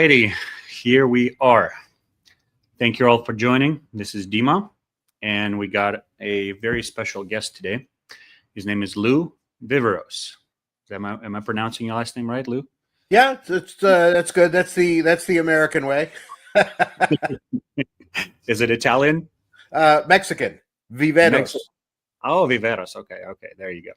righty, here we are. Thank you all for joining. This is Dima, and we got a very special guest today. His name is Lou Viveros. Am I pronouncing your last name right, Lou? Yeah, that's good. That's the American way. Is it Italian? Mexican. Viveros. Oh, Viveros. Okay, there you go.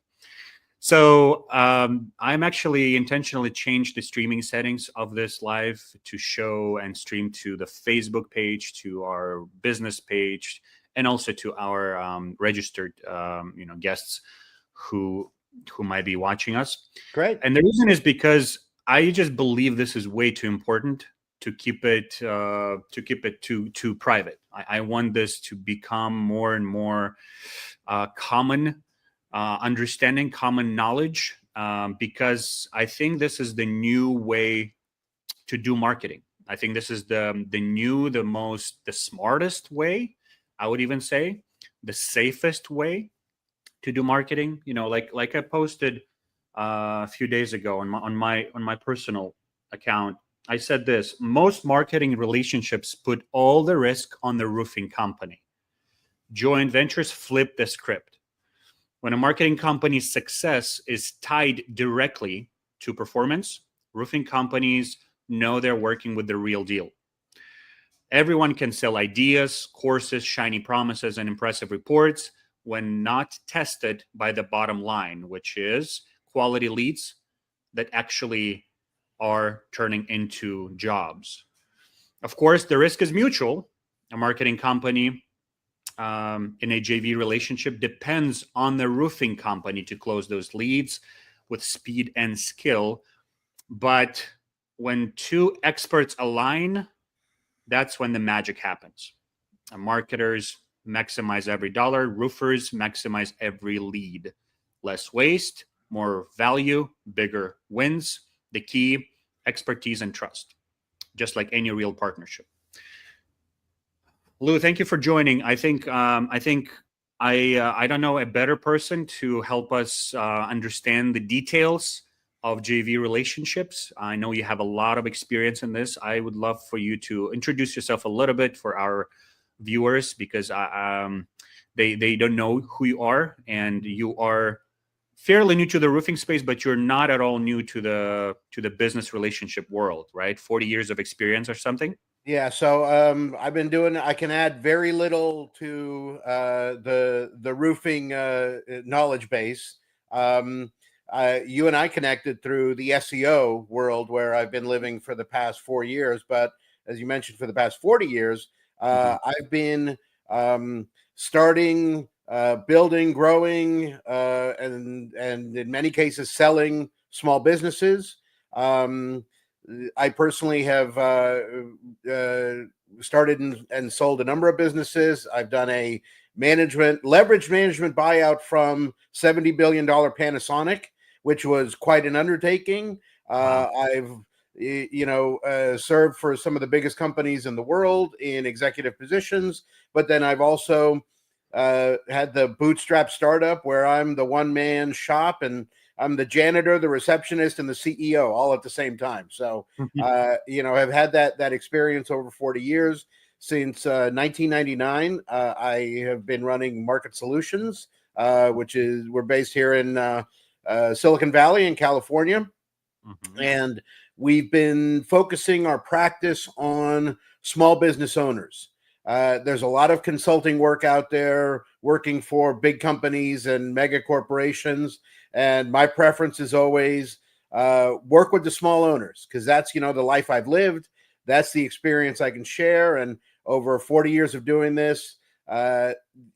So I'm actually intentionally changed the streaming settings of this live to show and stream to the Facebook page, to our business page, and also to our registered guests who might be watching us. Great. And the reason is because I just believe this is way too important to keep it too private. I want this to become more and more common understanding, common knowledge, because I think this is the new way to do marketing. I think this is the smartest way, I would even say, the safest way to do marketing. Like I posted a few days ago on my personal account. I said this: most marketing relationships put all the risk on the roofing company. Joint ventures flip the script. When a marketing company's success is tied directly to performance, roofing companies know they're working with the real deal. Everyone can sell ideas, courses, shiny promises, and impressive reports when not tested by the bottom line, which is quality leads that actually are turning into jobs. Of course, the risk is mutual. A marketing company in a JV relationship depends on the roofing company to close those leads with speed and skill. But when two experts align, that's when the magic happens. Marketers maximize every dollar. Roofers maximize every lead. Less waste, more value, bigger wins. The key: expertise and trust, just like any real partnership. Lou, thank you for joining. I don't know a better person to help us understand the details of JV relationships. I know you have a lot of experience in this. I would love for you to introduce yourself a little bit for our viewers, because they don't know who you are, and you are fairly new to the roofing space, but you're not at all new to the business relationship world, right? 40 years of experience or something. Yeah, so I've been doing. I can add very little to the roofing knowledge base. You and I connected through the SEO world, where I've been living for the past 4 years. But as you mentioned, for the past 40 years, I've been starting, building, growing, and in many cases selling small businesses. I personally have started and sold a number of businesses. I've done a leverage management buyout from $70 billion Panasonic, which was quite an undertaking. Wow. I've served for some of the biggest companies in the world in executive positions, but then I've also had the bootstrap startup where I'm the one-man shop, and I'm the janitor, the receptionist, and the CEO all at the same time. So, I've had that experience over 40 years. Since 1999, I have been running Market Solutions, we're based here in Silicon Valley in California. And we've been focusing our practice on small business owners. There's a lot of consulting work out there, working for big companies and mega corporations. And my preference is always work with the small owners, because that's, the life I've lived. That's the experience I can share. And over 40 years of doing this,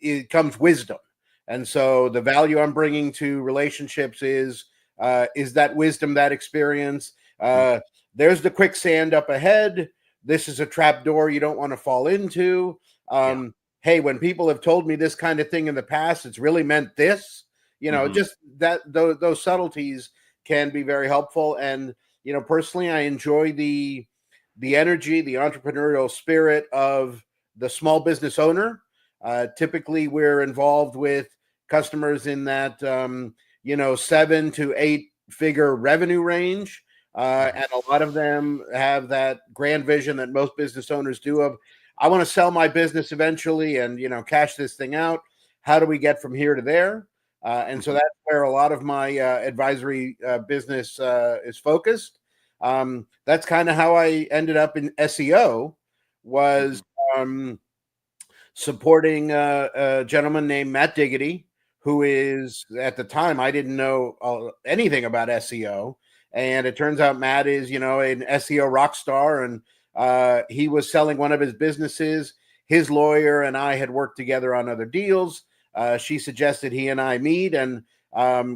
it comes wisdom. And so the value I'm bringing to relationships is that wisdom, that experience. There's the quicksand up ahead. This is a trap door you don't want to fall into. Hey, when people have told me this kind of thing in the past, it's really meant this. Just that those subtleties can be very helpful. And personally, I enjoy the energy, the entrepreneurial spirit of the small business owner. Typically, we're involved with customers in that 7 to 8 figure revenue range. And a lot of them have that grand vision that most business owners do of, I want to sell my business eventually and, cash this thing out. How do we get from here to there? And so that's where a lot of my advisory business is focused. That's kind of how I ended up in SEO, was supporting a gentleman named Matt Diggity, who is, at the time, I didn't know anything about SEO. And it turns out Matt is, an SEO rock star. And he was selling one of his businesses. His lawyer and I had worked together on other deals. She suggested he and I meet, and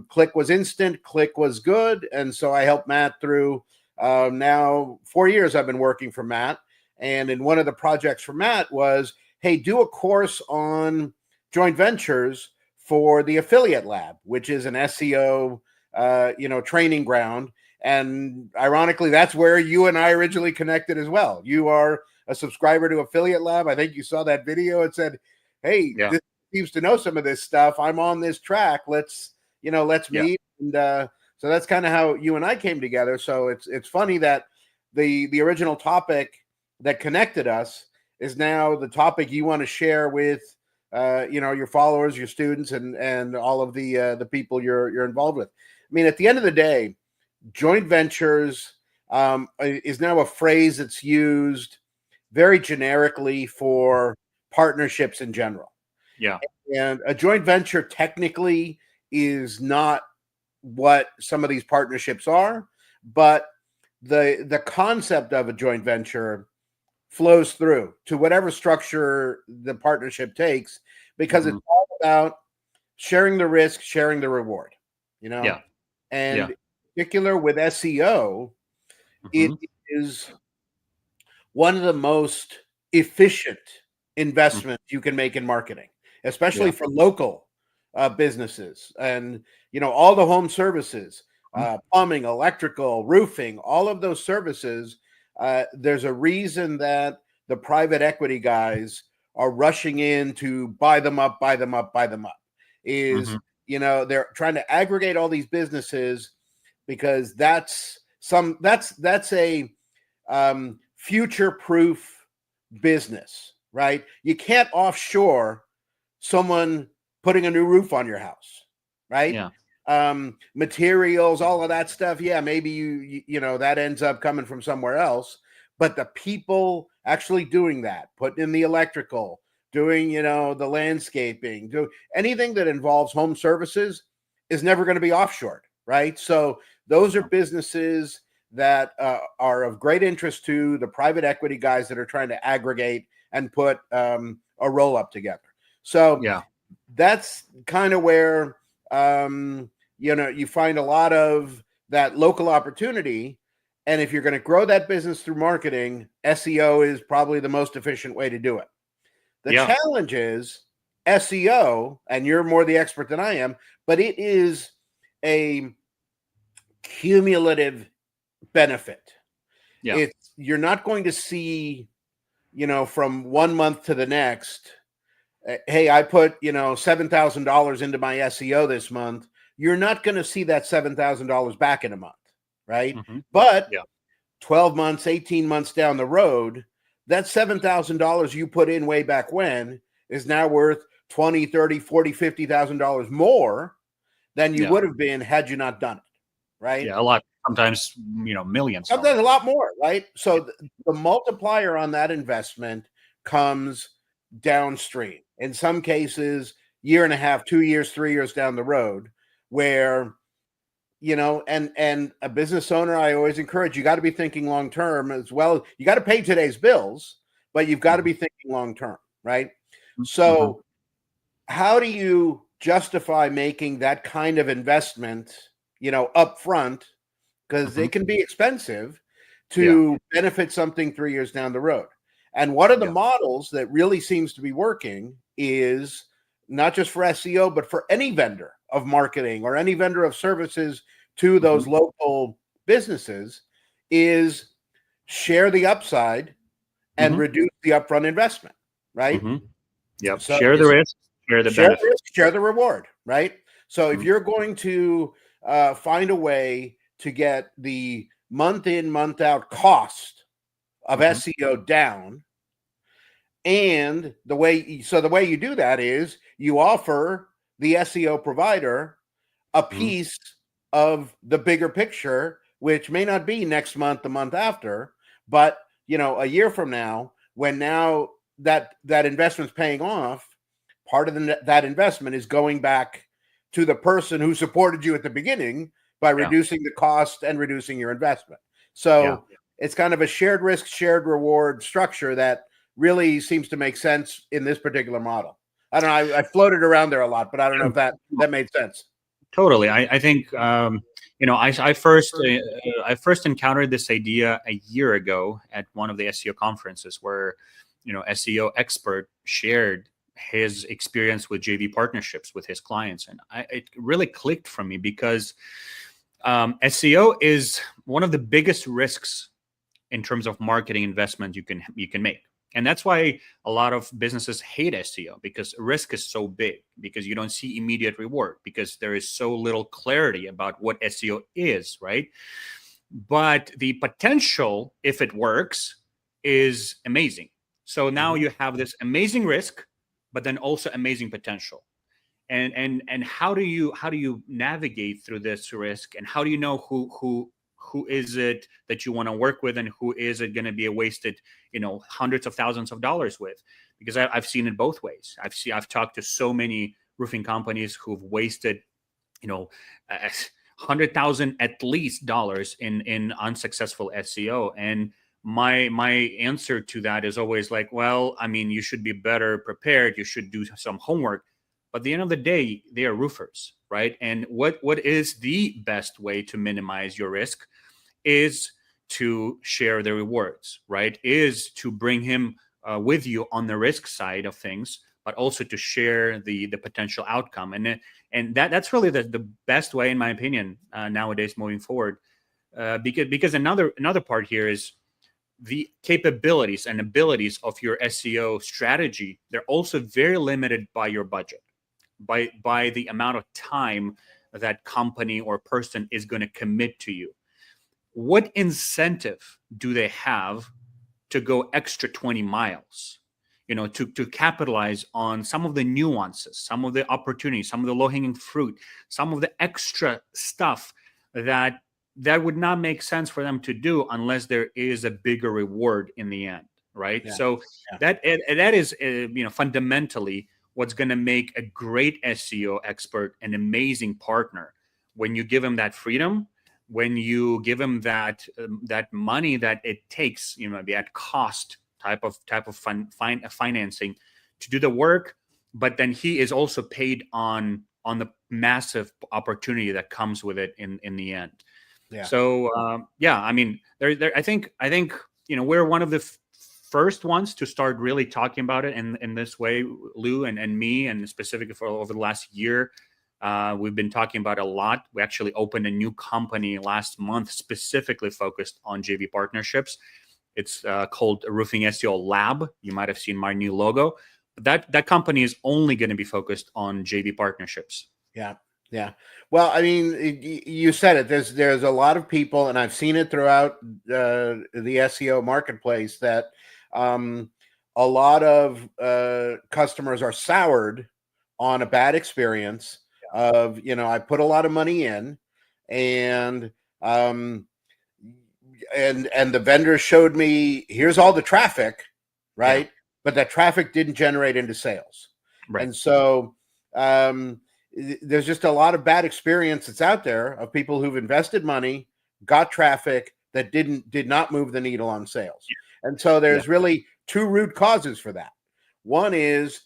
click was instant, click was good. And so I helped Matt through now 4 years I've been working for Matt. And in one of the projects for Matt was, hey, do a course on joint ventures for the Affiliate Lab, which is an SEO, training ground. And ironically, that's where you and I originally connected as well. You are a subscriber to Affiliate Lab. I think you saw that video. It said, hey, this seems to know some of this stuff. I'm on this track. Let's meet. And so that's kind of how you and I came together. So it's funny that the original topic that connected us is now the topic you want to share with your followers, your students, and all of the people you're involved with. I mean, at the end of the day, joint ventures is now a phrase that's used very generically for partnerships in general. Yeah. And a joint venture technically is not what some of these partnerships are, but the concept of a joint venture flows through to whatever structure the partnership takes, because it's all about sharing the risk, sharing the reward, And in particular with SEO, it is one of the most efficient investments you can make in marketing, especially for local businesses and, all the home services, plumbing, electrical, roofing, all of those services. There's a reason that the private equity guys are rushing in to buy them up. They're trying to aggregate all these businesses because that's a future-proof business, right? You can't offshore someone putting a new roof on your house, right? Yeah. Materials, all of that stuff. Yeah, maybe you that ends up coming from somewhere else, but the people actually doing that, putting in the electrical, doing, the landscaping, do anything that involves home services is never going to be offshored, right? So those are businesses that are of great interest to the private equity guys that are trying to aggregate and put a roll up together. So that's kind of where you find a lot of that local opportunity. And if you're going to grow that business through marketing, SEO is probably the most efficient way to do it. The challenge is SEO, and you're more the expert than I am, but it is a cumulative benefit. You're not going to see, from 1 month to the next, hey, I put, $7,000 into my SEO this month. You're not going to see that $7,000 back in a month, right? But 12 months, 18 months down the road, that $7,000 you put in way back when is now worth $20,000, $30,000, $40,000, $50,000 more than you would have been had you not done it, right? Yeah, a lot. Sometimes, millions. Sometimes a lot more, right? So the multiplier on that investment comes downstream. In some cases, year and a half, 2 years, 3 years down the road, where, and a business owner, I always encourage, you got to be thinking long term as well. You got to pay today's bills, but you've got to be thinking long term, right? So how do you justify making that kind of investment, up front, because it can be expensive to benefit something 3 years down the road? And one of the models that really seems to be working is not just for SEO, but for any vendor of marketing or any vendor of services to those local businesses, is share the upside and reduce the upfront investment, right? So share the risk, share the benefit. Share the reward, right? So if you're going to find a way to get the month in, month out cost of SEO down. And the way you do that is you offer the SEO provider a piece of the bigger picture, which may not be next month, the month after, but a year from now, when now that investment's paying off, part of that investment is going back to the person who supported you at the beginning by reducing the cost and reducing your investment. So it's kind of a shared risk, shared reward structure that really seems to make sense in this particular model. I don't know. I floated around there a lot, but I don't know if that made sense. Totally. I think I first encountered this idea a year ago at one of the SEO conferences where SEO expert shared his experience with JV partnerships with his clients, and it really clicked for me because SEO is one of the biggest risks in terms of marketing investment you can make. And that's why a lot of businesses hate SEO, because risk is so big, because you don't see immediate reward, because there is so little clarity about what SEO is, right? But the potential, if it works, is amazing. So now you have this amazing risk, but then also amazing potential. And how do you navigate through this risk, and how do you know who is it that you want to work with, and who is it going to be a wasted hundreds of thousands of dollars with? Because I've seen it both ways. I've talked to so many roofing companies who've wasted $100,000 at least dollars in unsuccessful SEO. And my answer to that is always like, well, I mean, you should be better prepared. You should do some homework. But at the end of the day, they are roofers, right? And what is the best way to minimize your risk is to share the rewards, right? Is to bring him with you on the risk side of things, but also to share the potential outcome. And that's really the best way, in my opinion, nowadays moving forward. Because another part here is the capabilities and abilities of your SEO strategy. They're also very limited by your budget, by the amount of time that company or person is going to commit to you. What incentive do they have to go extra 20 miles, to capitalize on some of the nuances, some of the opportunities, some of the low-hanging fruit, some of the extra stuff that would not make sense for them to do unless there is a bigger reward in the end, right? So that is fundamentally what's going to make a great SEO expert an amazing partner. When you give him that freedom, when you give him that money that it takes, the at cost type of financing to do the work, but then he is also paid on the massive opportunity that comes with it in the end. Yeah. So I mean, I think we're one of the first ones to start really talking about it in this way, Lou and me, and specifically for over the last year. We've been talking about it a lot. We actually opened a new company last month specifically focused on JV partnerships. It's called Roofing SEO Lab. You might have seen my new logo. But that company is only going to be focused on JV partnerships. Yeah. Well, I mean, you said it. There's a lot of people, and I've seen it throughout the SEO marketplace, that a lot of customers are soured on a bad experience of, I put a lot of money in, and the vendor showed me, here's all the traffic, right? Yeah. But that traffic didn't generate into sales. Right. And so there's just a lot of bad experience that's out there of people who've invested money, got traffic that did not move the needle on sales. Yeah. And so there's really two root causes for that. One is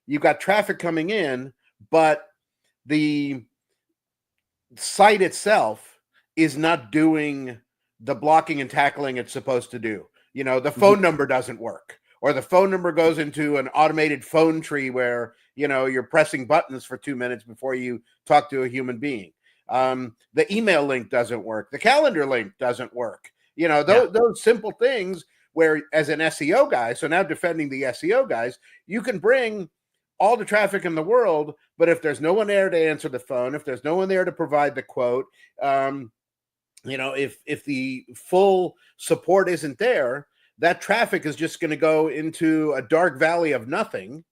you've got traffic coming in, but the site itself is not doing the blocking and tackling it's supposed to do. The phone number doesn't work, or the phone number goes into an automated phone tree where, you're pressing buttons for 2 minutes before you talk to a human being. The email link doesn't work. The calendar link doesn't work. Those simple things where, as an SEO guy, so now defending the SEO guys, you can bring all the traffic in the world, but if there's no one there to answer the phone, if there's no one there to provide the quote, if the full support isn't there, that traffic is just going to go into a dark valley of nothing,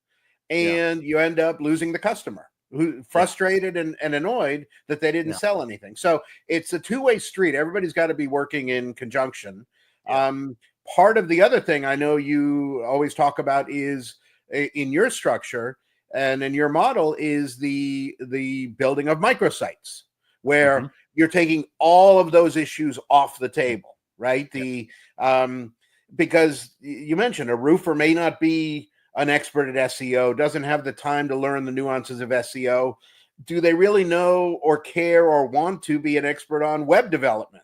and you end up losing the customer who frustrated and annoyed that they didn't sell anything. So it's a two-way street. Everybody's got to be working in conjunction. Part of the other thing I know you always talk about is in your structure and in your model is the building of microsites, where you're taking all of those issues off the table, right? Because you mentioned a roofer may not be an expert at SEO, doesn't have the time to learn the nuances of SEO. Do they really know or care or want to be an expert on web development?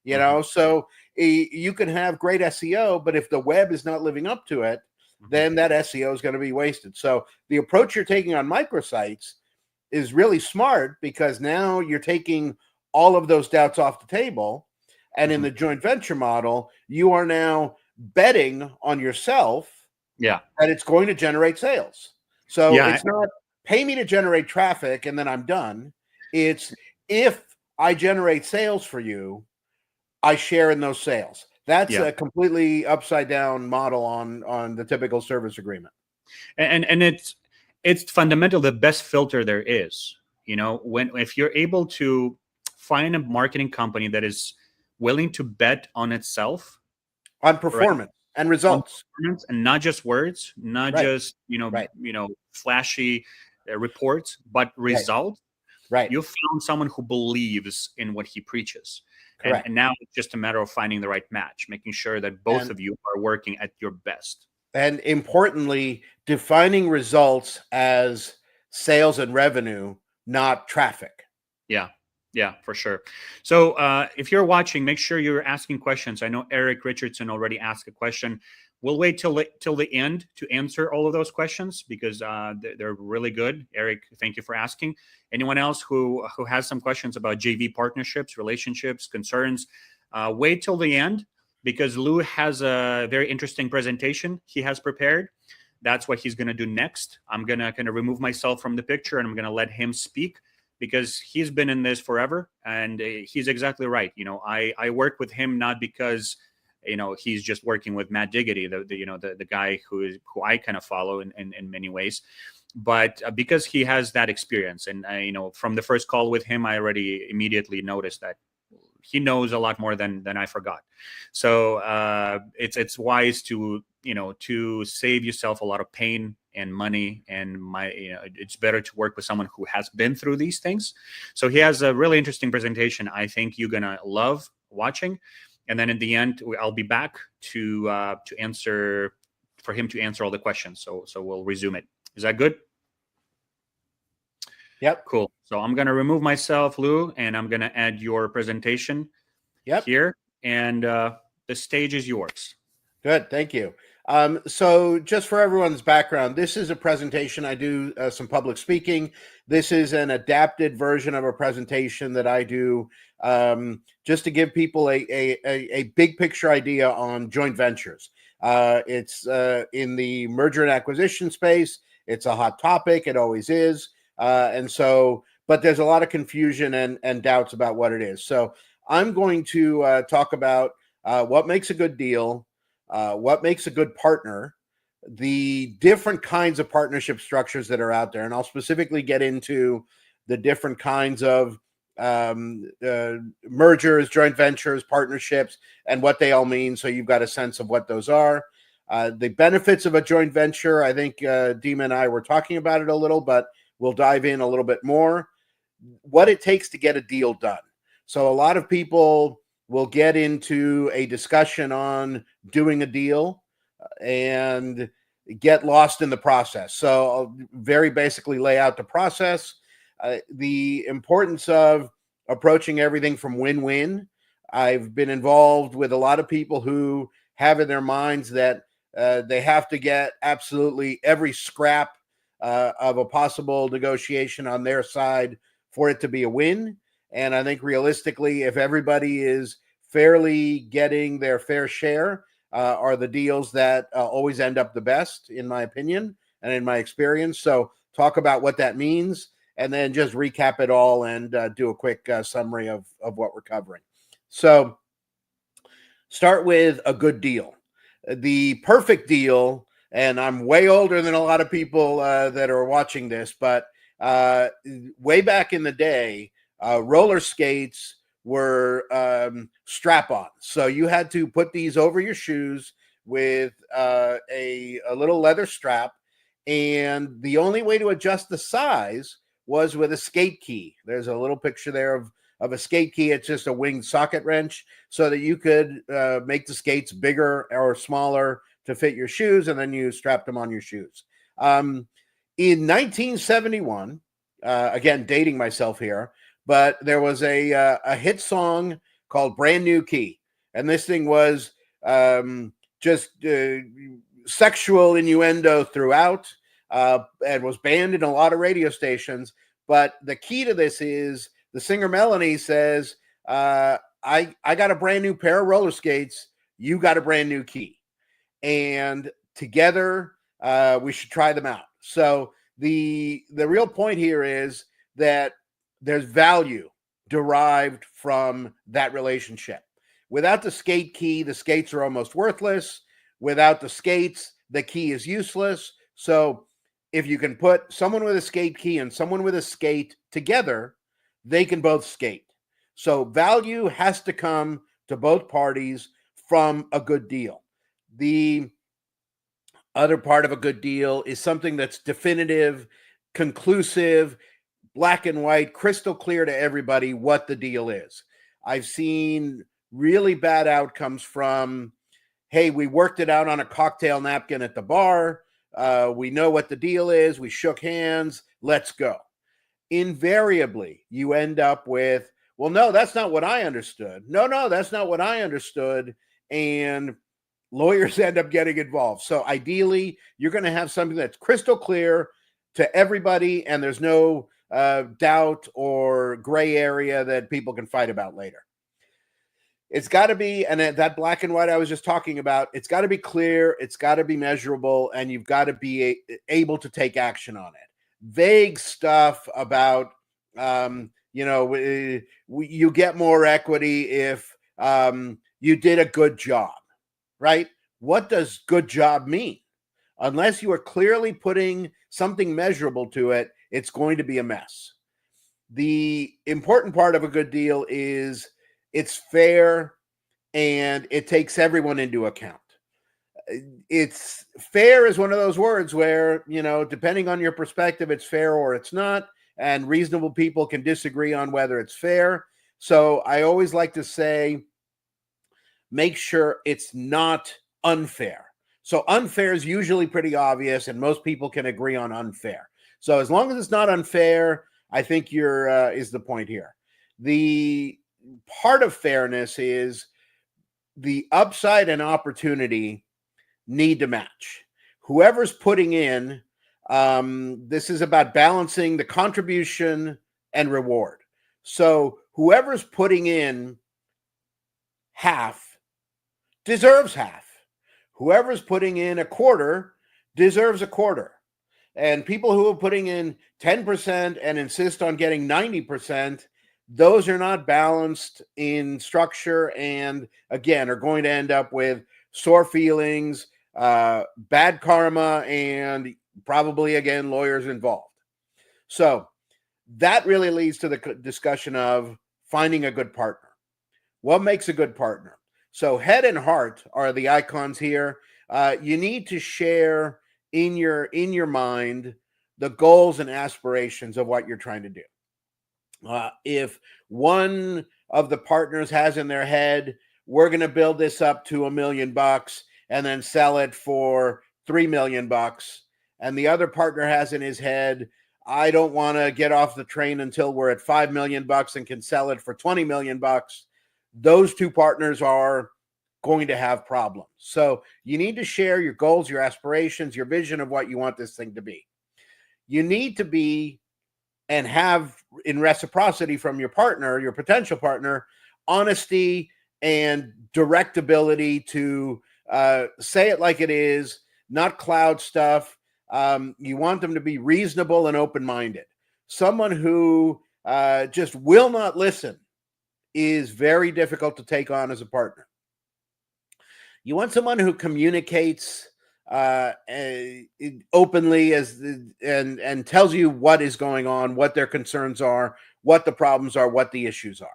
So you can have great SEO, but if the web is not living up to it, then that SEO is going to be wasted. So the approach you're taking on microsites is really smart, because now you're taking all of those doubts off the table. And in the joint venture model, you are now betting on yourself that it's going to generate sales. So it's not pay me to generate traffic and then I'm done. It's if I generate sales for you, I share in those sales. That's a completely upside down model on the typical service agreement. And it's fundamental, the best filter there is. If you're able to find a marketing company that is willing to bet on itself, on performance and results, and not just words, not just flashy reports, but results. You found someone who believes in what he preaches. And now it's just a matter of finding the right match, making sure that both of you are working at your best. And importantly, defining results as sales and revenue, not traffic. Yeah, for sure. So if you're watching, make sure you're asking questions. I know Eric Richardson already asked a question. We'll wait till the end to answer all of those questions, because they're really good. Eric, thank you for asking. Anyone else who has some questions about JV partnerships, relationships, concerns, wait till the end, because Lou has a very interesting presentation he has prepared. That's what he's going to do next. I'm going to kind of remove myself from the picture, and I'm going to let him speak, because he's been in this forever, and he's exactly right. I work with him not because he's just working with Matt Diggity, the guy who I kind of follow in many ways, but because he has that experience. And from the first call with him, I already immediately noticed that he knows a lot more than I forgot. So it's wise to save yourself a lot of pain and money, and it's better to work with someone who has been through these things. So he has a really interesting presentation. I think you're gonna love watching. And then at the end, I'll be back to answer all the questions. So we'll resume it. Is that good? Yep. Cool. So I'm gonna remove myself, Lou, and I'm gonna add your presentation here. And the stage is yours. Good. Thank you. So just for everyone's background, this is a presentation. I do some public speaking. This is an adapted version of a presentation that I do just to give people a big picture idea on joint ventures. It's in the merger and acquisition space. It's a hot topic. It always is. But there's a lot of confusion and doubts about what it is. So I'm going to talk about what makes a good deal, what makes a good partner, the different kinds of partnership structures that are out there. And I'll specifically get into the different kinds of mergers, joint ventures, partnerships, and what they all mean. So you've got a sense of what those are. The benefits of a joint venture, I think Dima and I were talking about it a little, but we'll dive in a little bit more. What it takes to get a deal done. So a lot of people will get into a discussion on doing a deal and get lost in the process. So I'll very basically lay out the process, the importance of approaching everything from win-win. I've been involved with a lot of people who have in their minds that they have to get absolutely every scrap of a possible negotiation on their side for it to be a win. And I think realistically, if everybody is fairly getting their fair share, are the deals that always end up the best, in my opinion and in my experience. So talk about what that means, and then just recap it all and do a quick summary of what we're covering. So start with a good deal. The perfect deal, and I'm way older than a lot of people that are watching this, but way back in the day, roller skates were strap-on. So you had to put these over your shoes with a little leather strap, and the only way to adjust the size was with a skate key. There's a little picture there of a skate key. It's just a winged socket wrench so that you could make the skates bigger or smaller to fit your shoes, and then you strapped them on your shoes. In 1971, again, dating myself here, but there was a hit song called Brand New Key. And this thing was just sexual innuendo throughout, and was banned in a lot of radio stations. But the key to this is the singer Melanie says, I got a brand new pair of roller skates. You got a brand new key. And together, we should try them out. So the real point here is that there's value derived from that relationship. Without the skate key, the skates are almost worthless. Without the skates, the key is useless. So if you can put someone with a skate key and someone with a skate together, they can both skate. So value has to come to both parties from a good deal. The other part of a good deal is something that's definitive, conclusive, black and white, crystal clear to everybody what the deal is. I've seen really bad outcomes from, hey, we worked it out on a cocktail napkin at the bar. We know what the deal is. We shook hands. Let's go. Invariably, you end up with, well, no, that's not what I understood. No, that's not what I understood. And lawyers end up getting involved. So ideally, you're going to have something that's crystal clear to everybody, and there's no doubt or gray area that people can fight about later. It's got to be, and that black and white I was just talking about, it's got to be clear, it's got to be measurable, and you've got to be able to take action on it. Vague stuff about, you get more equity if you did a good job, right? What does good job mean? Unless you are clearly putting something measurable to it, it's going to be a mess. The important part of a good deal is it's fair and it takes everyone into account. It's fair is one of those words where, depending on your perspective, it's fair or it's not, and reasonable people can disagree on whether it's fair. So I always like to say, make sure it's not unfair. So unfair is usually pretty obvious, and most people can agree on unfair. So as long as it's not unfair, I think is the point here. The part of fairness is the upside and opportunity need to match. Whoever's putting in, this is about balancing the contribution and reward. So whoever's putting in half deserves half. Whoever's putting in a quarter deserves a quarter. And people who are putting in 10% and insist on getting 90%, those are not balanced in structure, and again, are going to end up with sore feelings, bad karma, and probably, again, lawyers involved. So that really leads to the discussion of finding a good partner. What makes a good partner? So head and heart are the icons here. You need to share in your mind the goals and aspirations of what you're trying to do. If one of the partners has in their head, we're going to build this up to $1 million and then sell it for $3 million, and the other partner has in his head, I don't want to get off the train until we're at $5 million and can sell it for $20 million, those two partners are going to have problems. So you need to share your goals, your aspirations, your vision of what you want this thing to be. You need to be and have, in reciprocity from your partner, your potential partner, honesty and direct ability to say it like it is, not cloud stuff. You want them to be reasonable and open-minded. Someone who just will not listen is very difficult to take on as a partner. You want someone who communicates openly and tells you what is going on, what their concerns are, what the problems are, what the issues are.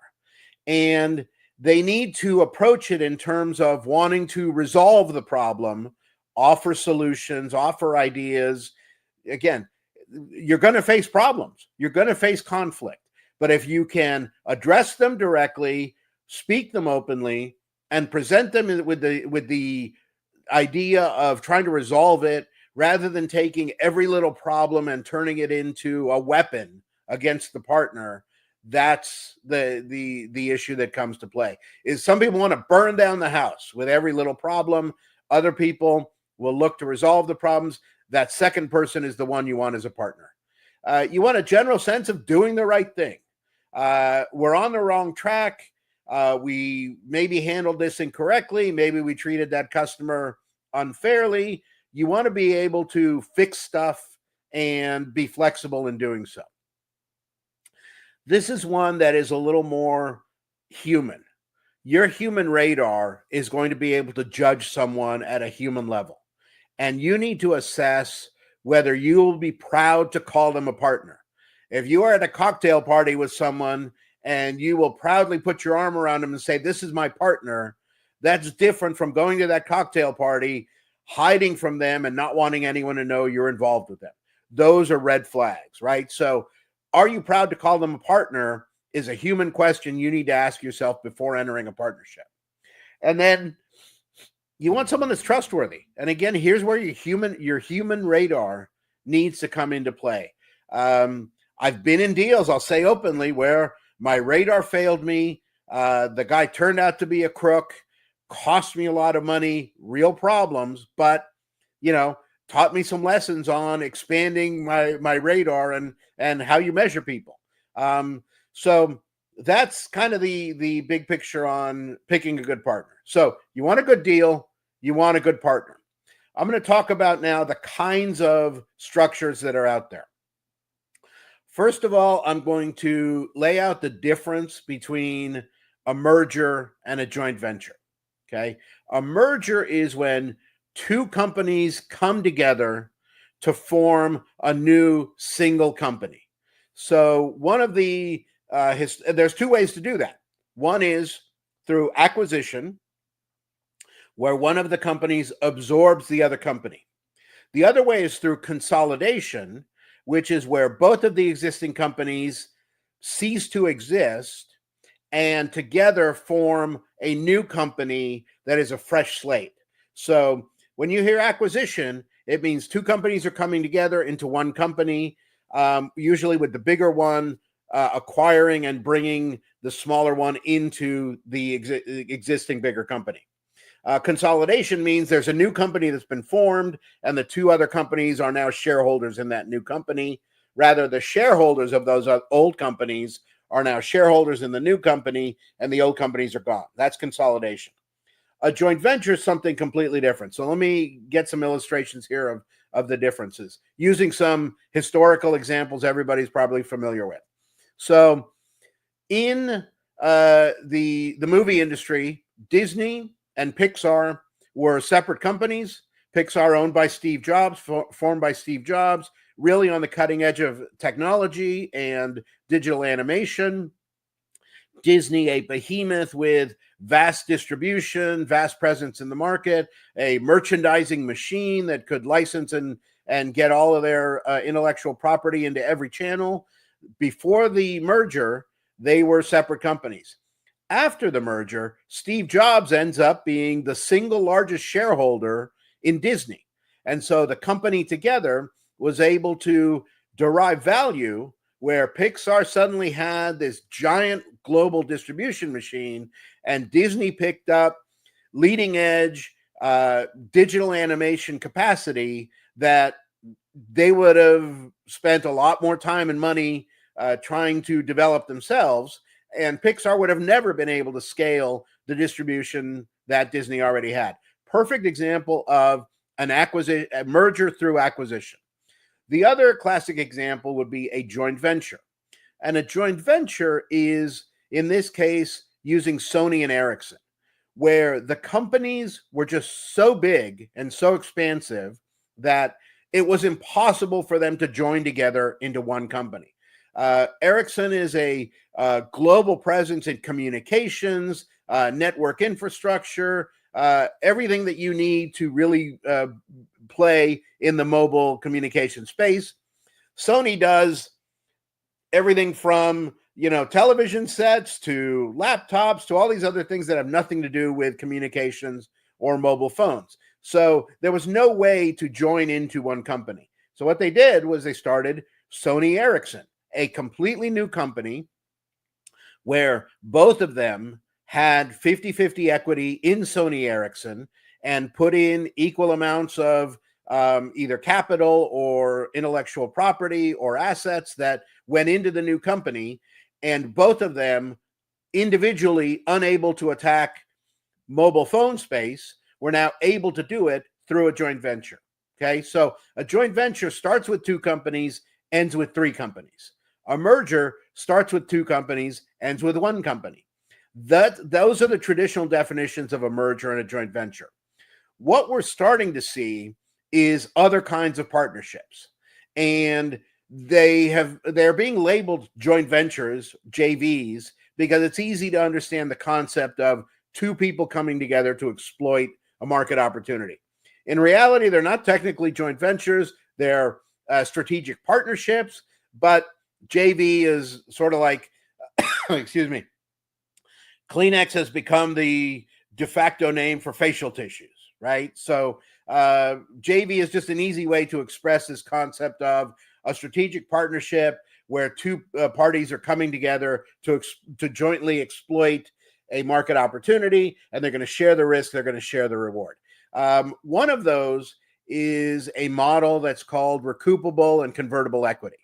And they need to approach it in terms of wanting to resolve the problem, offer solutions, offer ideas. Again, you're going to face problems. You're going to face conflict. But if you can address them directly, speak them openly, and present them with the idea of trying to resolve it rather than taking every little problem and turning it into a weapon against the partner, that's the issue that comes to play. Is some people want to burn down the house with every little problem. Other people will look to resolve the problems. That second person is the one you want as a partner. You want a general sense of doing the right thing. We're on the wrong track. We maybe handled this incorrectly. Maybe we treated that customer unfairly. You want to be able to fix stuff and be flexible in doing so. This is one that is a little more human. Your human radar is going to be able to judge someone at a human level. And you need to assess whether you will be proud to call them a partner. If you are at a cocktail party with someone and you will proudly put your arm around them and say, this is my partner, that's different from going to that cocktail party, hiding from them and not wanting anyone to know you're involved with them. Those are red flags, right? So are you proud to call them a partner is a human question you need to ask yourself before entering a partnership. And then you want someone that's trustworthy. And again, here's where your human radar needs to come into play. I've been in deals, I'll say openly, where my radar failed me. The guy turned out to be a crook, cost me a lot of money, real problems, but, taught me some lessons on expanding my radar and how you measure people. So that's kind of the big picture on picking a good partner. So you want a good deal, you want a good partner. I'm going to talk about now the kinds of structures that are out there. First of all, I'm going to lay out the difference between a merger and a joint venture. Okay. A merger is when two companies come together to form a new single company. So one of the there's two ways to do that. One is through acquisition, where one of the companies absorbs the other company. The other way is through consolidation, which is where both of the existing companies cease to exist and together form a new company that is a fresh slate. So when you hear acquisition, it means two companies are coming together into one company, usually with the bigger one acquiring and bringing the smaller one into the existing bigger company. Consolidation means there's a new company that's been formed and the two other companies are now shareholders in that new company. Rather, the shareholders of those old companies are now shareholders in the new company and the old companies are gone. That's consolidation. A joint venture is something completely different. So let me get some illustrations here of the differences using some historical examples everybody's probably familiar with. So in the movie industry, Disney and Pixar were separate companies. Pixar owned by Steve Jobs, formed by Steve Jobs, really on the cutting edge of technology and digital animation. Disney, a behemoth with vast distribution, vast presence in the market, a merchandising machine that could license and get all of their intellectual property into every channel. Before the merger, they were separate companies. After the merger, Steve Jobs ends up being the single largest shareholder in Disney. And so the company together was able to derive value where Pixar suddenly had this giant global distribution machine and Disney picked up leading edge digital animation capacity that they would have spent a lot more time and money trying to develop themselves. And Pixar would have never been able to scale the distribution that Disney already had. Perfect example of an acquisition, a merger through acquisition. The other classic example would be a joint venture. And a joint venture is in this case, using Sony and Ericsson, where the companies were just so big and so expansive that it was impossible for them to join together into one company. Ericsson is a global presence in communications, network infrastructure, everything that you need to really play in the mobile communication space. Sony does everything from television sets to laptops to all these other things that have nothing to do with communications or mobile phones. So there was no way to join into one company. So what they did was they started Sony-Ericsson, a completely new company where both of them had 50-50 equity in Sony-Ericsson and put in equal amounts of either capital or intellectual property or assets that went into the new company, and both of them individually unable to attack mobile phone space were now able to do it through a joint venture. Okay, so a joint venture starts with two companies, ends with three companies. A merger starts with two companies, ends with one company. Those are the traditional definitions of a merger and a joint venture. What we're starting to see is other kinds of partnerships, and they're being labeled joint ventures, JVs, because it's easy to understand the concept of two people coming together to exploit a market opportunity. In reality, they're not technically joint ventures, they're strategic partnerships, but JV is sort of like, excuse me, Kleenex has become the de facto name for facial tissues, right? So JV is just an easy way to express this concept of a strategic partnership where two parties are coming together to jointly exploit a market opportunity, and they're going to share the risk, they're going to share the reward. One of those is a model that's called recoupable and convertible equity.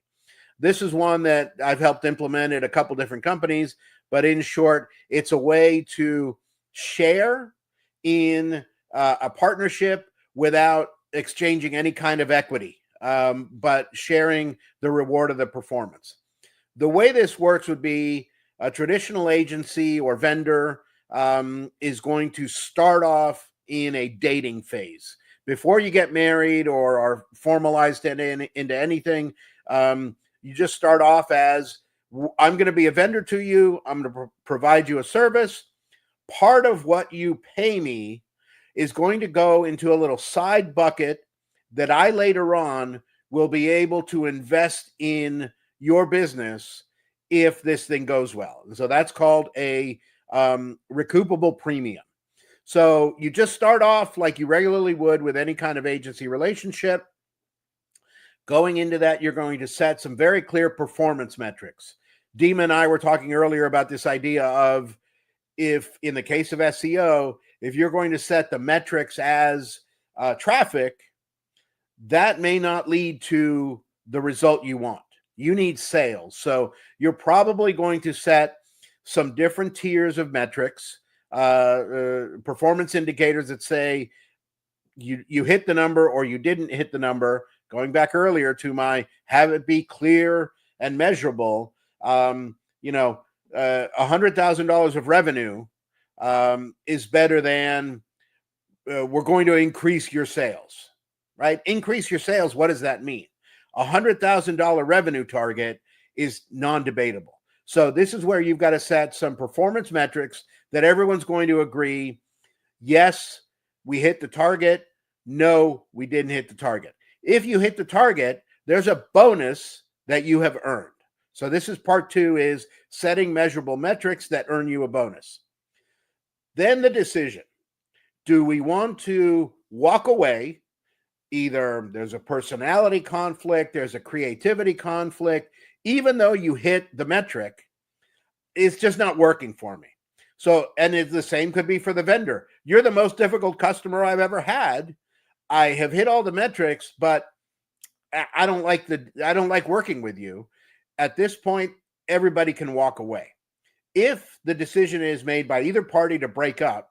This is one that I've helped implement at a couple different companies, but in short, it's a way to share in a partnership without exchanging any kind of equity, but sharing the reward of the performance. The way this works would be a traditional agency or vendor is going to start off in a dating phase. Before you get married or are formalized into anything, you just start off as, I'm going to be a vendor to you. I'm going to provide you a service. Part of what you pay me is going to go into a little side bucket that I later on will be able to invest in your business if this thing goes well. And so that's called a recoupable premium. So you just start off like you regularly would with any kind of agency relationship. Going into that, you're going to set some very clear performance metrics. Dima and I were talking earlier about this idea of, if in the case of SEO, if you're going to set the metrics as traffic, that may not lead to the result you want. You need sales. So you're probably going to set some different tiers of metrics, performance indicators that say you hit the number or you didn't hit the number. Going back earlier to my have it be clear and measurable, $100,000 of revenue is better than we're going to increase your sales, right? Increase your sales. What does that mean? $100,000 revenue target is non-debatable. So this is where you've got to set some performance metrics that everyone's going to agree, yes, we hit the target. No, we didn't hit the target. If you hit the target, there's a bonus that you have earned. So this is part two, is setting measurable metrics that earn you a bonus. Then the decision, do we want to walk away? Either there's a personality conflict, there's a creativity conflict, even though you hit the metric, it's just not working for me. So, and the same could be for the vendor. You're the most difficult customer I've ever had. I have hit all the metrics, but I don't like working with you. At this point, everybody can walk away. If the decision is made by either party to break up,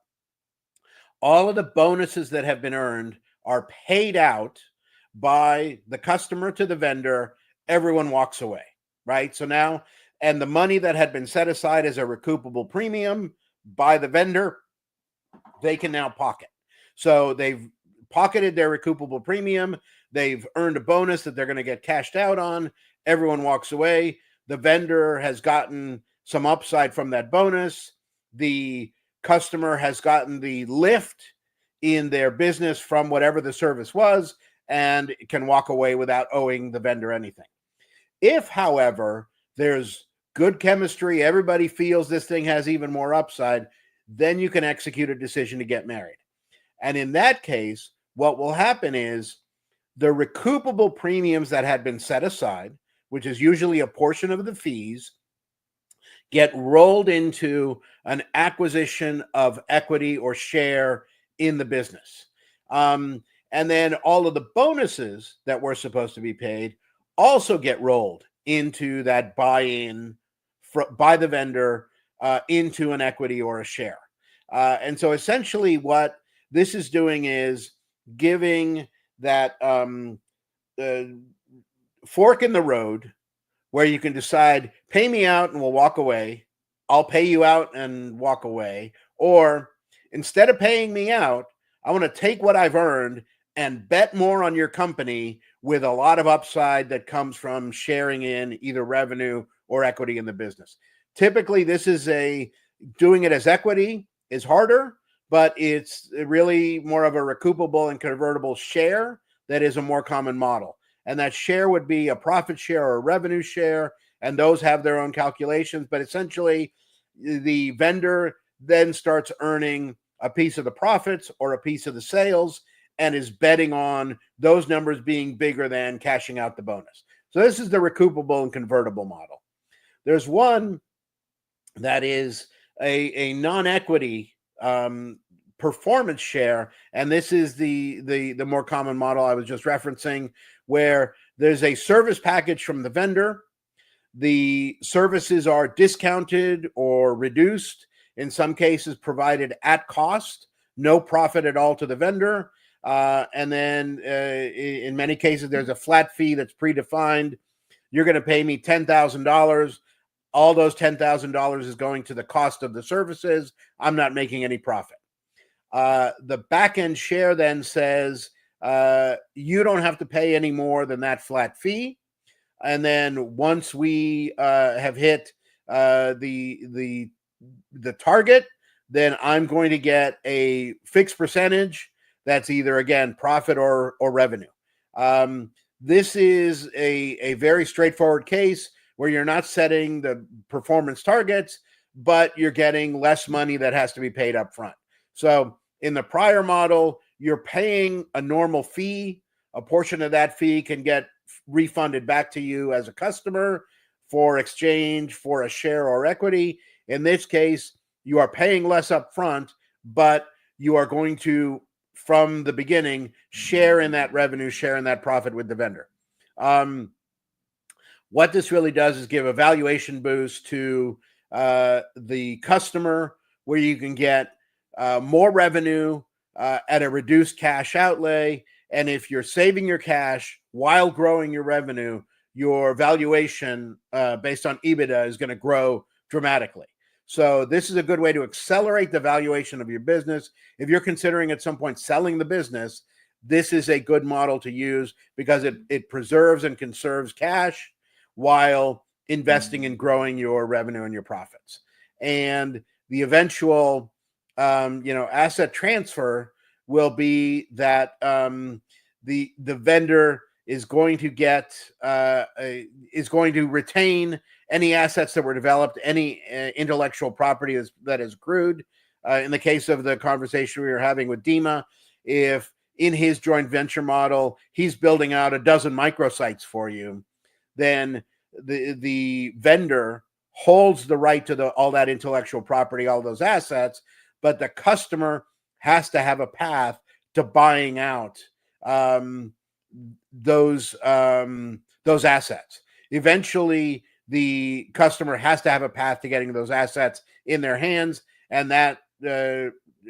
all of the bonuses that have been earned are paid out by the customer to the vendor. Everyone walks away, right? So now and the money that had been set aside as a recoupable premium by the vendor, they can now pocket. So they've pocketed their recoupable premium. They've earned a bonus that they're going to get cashed out on. Everyone walks away. The vendor has gotten some upside from that bonus. The customer has gotten the lift in their business from whatever the service was and can walk away without owing the vendor anything. If, however, there's good chemistry, everybody feels this thing has even more upside, then you can execute a decision to get married. And in that case, what will happen is the recoupable premiums that had been set aside, which is usually a portion of the fees, get rolled into an acquisition of equity or share in the business. And then all of the bonuses that were supposed to be paid also get rolled into that buy-in by the vendor into an equity or a share. And so essentially what this is doing is giving that fork in the road where you can decide, pay me out and we'll walk away. I'll pay you out and walk away. Or instead of paying me out, I want to take what I've earned and bet more on your company with a lot of upside that comes from sharing in either revenue or equity in the business. Typically, this is doing it as equity is harder, but it's really more of a recoupable and convertible share that is a more common model. And that share would be a profit share or a revenue share, and those have their own calculations. But essentially, the vendor then starts earning a piece of the profits or a piece of the sales and is betting on those numbers being bigger than cashing out the bonus. So this is the recoupable and convertible model. There's one that is a non-equity performance share, and this is the more common model I was just referencing, where there's a service package from the vendor. The services are discounted or reduced, in some cases provided at cost, no profit at all to the vendor. And then in many cases, there's a flat fee that's predefined. You're going to pay me $10,000. All those $10,000 is going to the cost of the services. I'm not making any profit. The back-end share then says, you don't have to pay any more than that flat fee. And then once we have hit the target, then I'm going to get a fixed percentage that's either, again, profit or revenue. This is a very straightforward case where you're not setting the performance targets, but you're getting less money that has to be paid up front. So in the prior model, you're paying a normal fee. A portion of that fee can get refunded back to you as a customer for exchange for a share or equity. In this case, you are paying less up front, but you are going to, from the beginning, share in that revenue, share in that profit with the vendor. What this really does is give a valuation boost to the customer, where you can get more revenue at a reduced cash outlay. And if you're saving your cash while growing your revenue, your valuation based on EBITDA is going to grow dramatically. So this is a good way to accelerate the valuation of your business. If you're considering at some point selling the business, this is a good model to use because it preserves and conserves cash while investing in growing your revenue and your profits. And the eventual asset transfer will be that the vendor is going to get is going to retain any assets that were developed, any intellectual property that is accrued. In the case of the conversation we were having with Dima, if in his joint venture model he's building out a dozen microsites for you, then the vendor holds the right to all that intellectual property, all those assets, but the customer has to have a path to buying out those assets. Eventually, the customer has to have a path to getting those assets in their hands, and that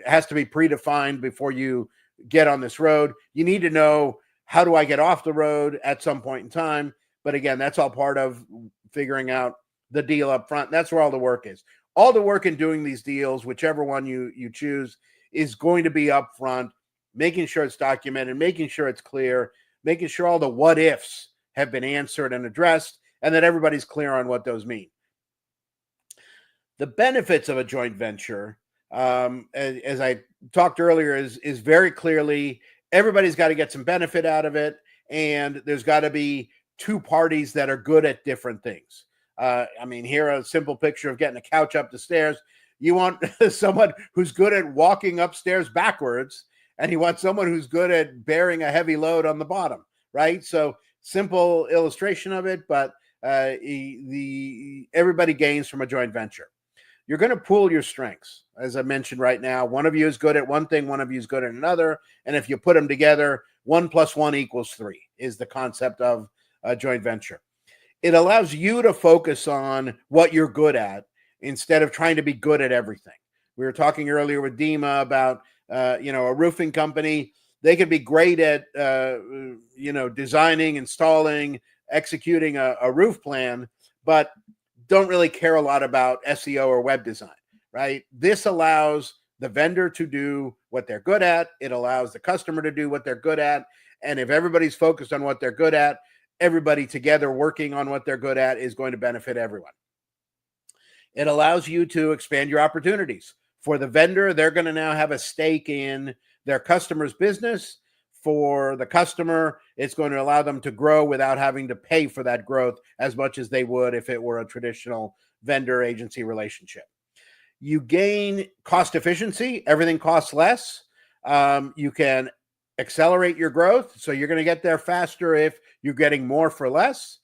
has to be predefined before you get on this road. You need to know, how do I get off the road at some point in time? But again, that's all part of figuring out the deal up front. That's where all the work is. All the work in doing these deals, whichever one you choose, is going to be up front, making sure it's documented, making sure it's clear, making sure all the what ifs have been answered and addressed, and that everybody's clear on what those mean. The benefits of a joint venture, as I talked earlier, is very clearly everybody's got to get some benefit out of it, and there's got to be two parties that are good at different things. I mean, here a simple picture of getting a couch up the stairs. You want someone who's good at walking upstairs backwards, and you want someone who's good at bearing a heavy load on the bottom, right? So simple illustration of it, but everybody gains from a joint venture. You're going to pool your strengths. As I mentioned right now, one of you is good at one thing, one of you is good at another. And if you put them together, 1 + 1 = 3 is the concept of a joint venture. It allows you to focus on what you're good at instead of trying to be good at everything. We were talking earlier with Dima about, a roofing company. They could be great at, designing, installing, executing a roof plan, but don't really care a lot about SEO or web design, right? This allows the vendor to do what they're good at. It allows the customer to do what they're good at. And if everybody's focused on what they're good at, everybody together working on what they're good at is going to benefit everyone. It allows you to expand your opportunities. For the vendor, they're going to now have a stake in their customer's business. For the customer, it's going to allow them to grow without having to pay for that growth as much as they would if it were a traditional vendor-agency relationship. You gain cost efficiency. Everything costs less. You can accelerate your growth. So you're going to get there faster if you're getting more for less.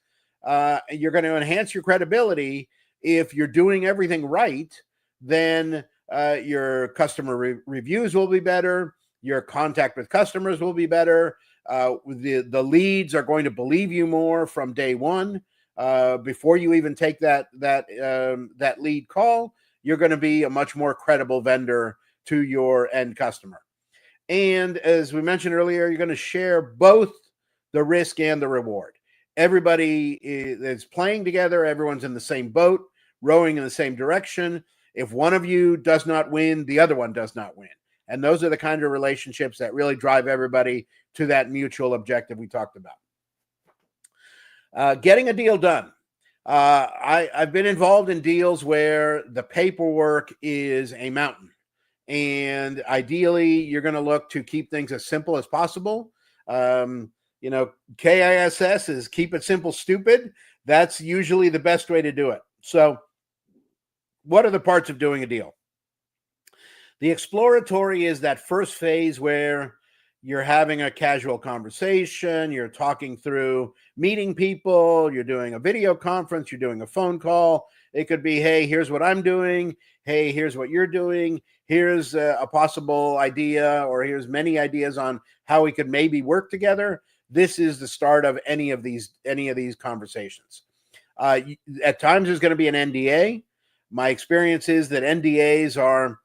You're going to enhance your credibility. If you're doing everything right, then your customer reviews will be better. Your contact with customers will be better. The leads are going to believe you more from day one. Before you even take that lead call, you're going to be a much more credible vendor to your end customer. And as we mentioned earlier, you're going to share both the risk and the reward. Everybody is playing together. Everyone's in the same boat, rowing in the same direction. If one of you does not win, the other one does not win. And those are the kind of relationships that really drive everybody to that mutual objective we talked about. Getting a deal done. I've been involved in deals where the paperwork is a mountain. And ideally, you're going to look to keep things as simple as possible. KISS is keep it simple, stupid. That's usually the best way to do it. So what are the parts of doing a deal? The exploratory is that first phase where you're having a casual conversation, you're talking through meeting people, you're doing a video conference, you're doing a phone call. It could be, hey, here's what I'm doing. Hey, here's what you're doing. Here's a possible idea, or here's many ideas on how we could maybe work together. This is the start of any of these conversations. At times there's going to be an NDA. My experience is that NDAs are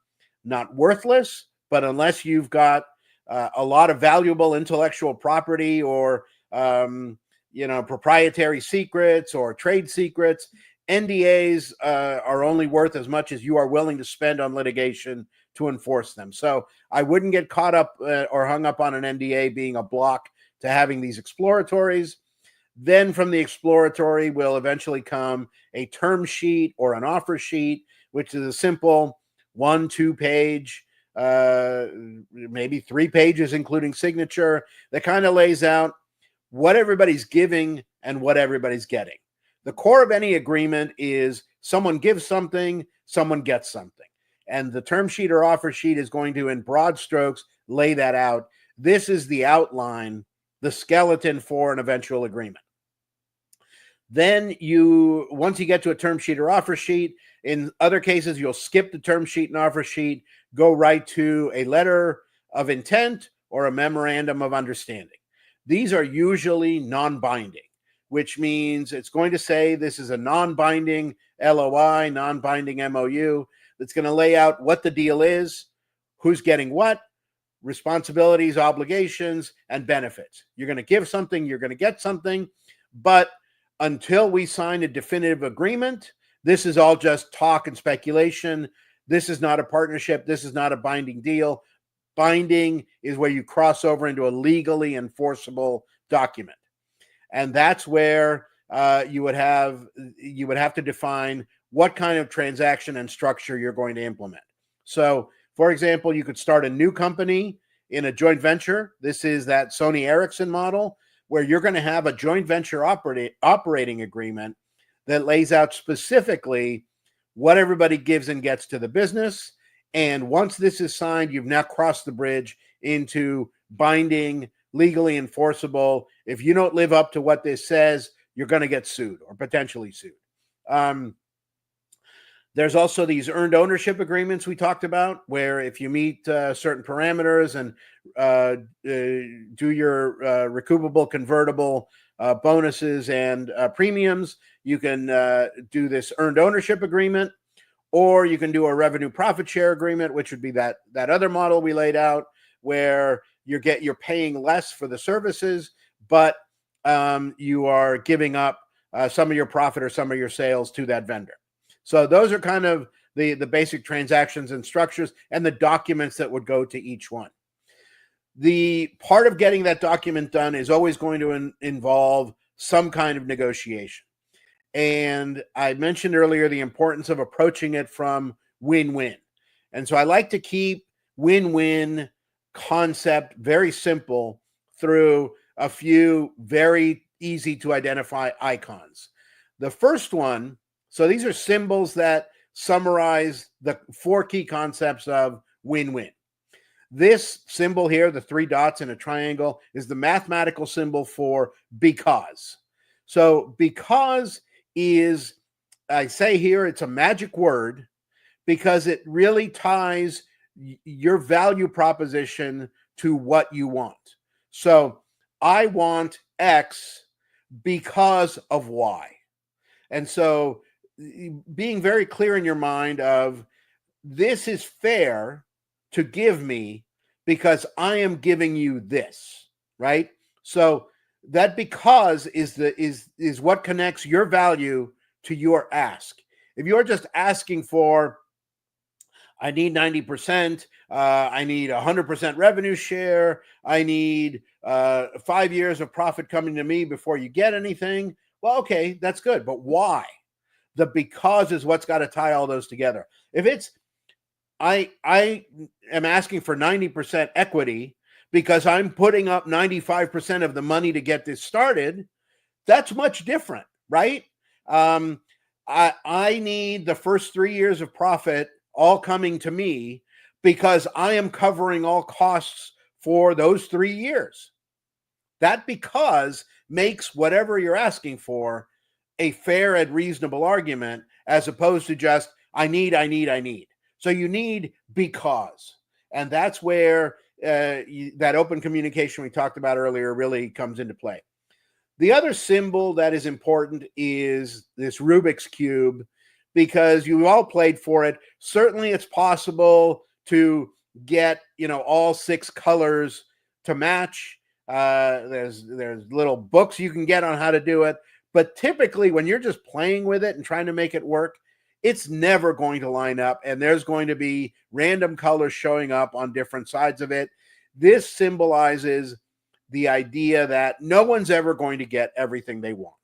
not worthless, but unless you've got a lot of valuable intellectual property or proprietary secrets or trade secrets, NDAs are only worth as much as you are willing to spend on litigation to enforce them. So I wouldn't get caught up or hung up on an NDA being a block to having these exploratories. Then from the exploratory will eventually come a term sheet or an offer sheet, which is a simple 1-2 page, maybe 3 pages, including signature, that kind of lays out what everybody's giving and what everybody's getting. The core of any agreement is someone gives something, someone gets something. And the term sheet or offer sheet is going to, in broad strokes, lay that out. This is the outline, the skeleton for an eventual agreement. Then once you get to a term sheet or offer sheet, in other cases, you'll skip the term sheet and offer sheet, go right to a letter of intent or a memorandum of understanding. These are usually non-binding, which means it's going to say this is a non-binding LOI, non-binding MOU that's going to lay out what the deal is, who's getting what, responsibilities, obligations, and benefits. You're going to give something, you're going to get something, but until we sign a definitive agreement, this is all just talk and speculation. This is not a partnership. This is not a binding deal. Binding is where you cross over into a legally enforceable document. And that's where you would have to define what kind of transaction and structure you're going to implement. So, for example, you could start a new company in a joint venture. This is that Sony-Ericsson model, where you're going to have a joint venture operating agreement that lays out specifically what everybody gives and gets to the business. And once this is signed, you've now crossed the bridge into binding, legally enforceable. If you don't live up to what this says, you're going to get sued or potentially sued. There's also these earned ownership agreements we talked about, where if you meet certain parameters and do your recoupable, convertible bonuses and premiums, you can do this earned ownership agreement, or you can do a revenue profit share agreement, which would be that other model we laid out, where you're paying less for the services, but you are giving up some of your profit or some of your sales to that vendor. So those are kind of the basic transactions and structures and the documents that would go to each one. The part of getting that document done is always going to involve some kind of negotiation. And I mentioned earlier the importance of approaching it from win-win. And so I like to keep win-win concept very simple through a few very easy to identify icons. The first one, so these are symbols that summarize the 4 key concepts of win-win. This symbol here, the 3 dots in a triangle, is the mathematical symbol for because. So because is, I say here, it's a magic word because it really ties your value proposition to what you want. So I want X because of Y. And so being very clear in your mind of this is fair to give me because I am giving you this, right? So that because is what connects your value to your ask. If you're just asking for, I need 90%, I need 100% revenue share, I need 5 years of profit coming to me before you get anything, well, okay, that's good. But why? The because is what's got to tie all those together. If it's, I am asking for 90% equity because I'm putting up 95% of the money to get this started, that's much different, right? I need the first 3 years of profit all coming to me because I am covering all costs for those 3 years. That because makes whatever you're asking for a fair and reasonable argument, as opposed to just, I need. So you need because. And that's where that open communication we talked about earlier really comes into play. The other symbol that is important is this Rubik's Cube, because you all played for it. Certainly it's possible to get, all 6 colors to match. There's little books you can get on how to do it. But typically when you're just playing with it and trying to make it work, it's never going to line up, and there's going to be random colors showing up on different sides of it. This symbolizes the idea that no one's ever going to get everything they want.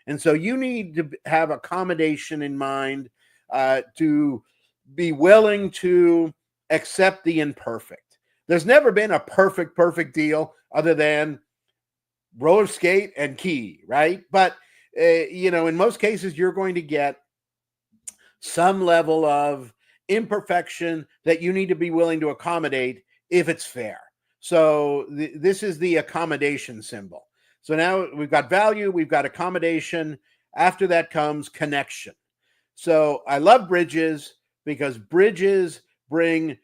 And so you need to have accommodation in mind, to be willing to accept the imperfect. There's never been a perfect deal other than roller skate and key, right? But, in most cases, you're going to get some level of imperfection that you need to be willing to accommodate if it's fair. So this is the accommodation symbol. So now we've got value, we've got accommodation. After that comes connection. So I love bridges because bridges bring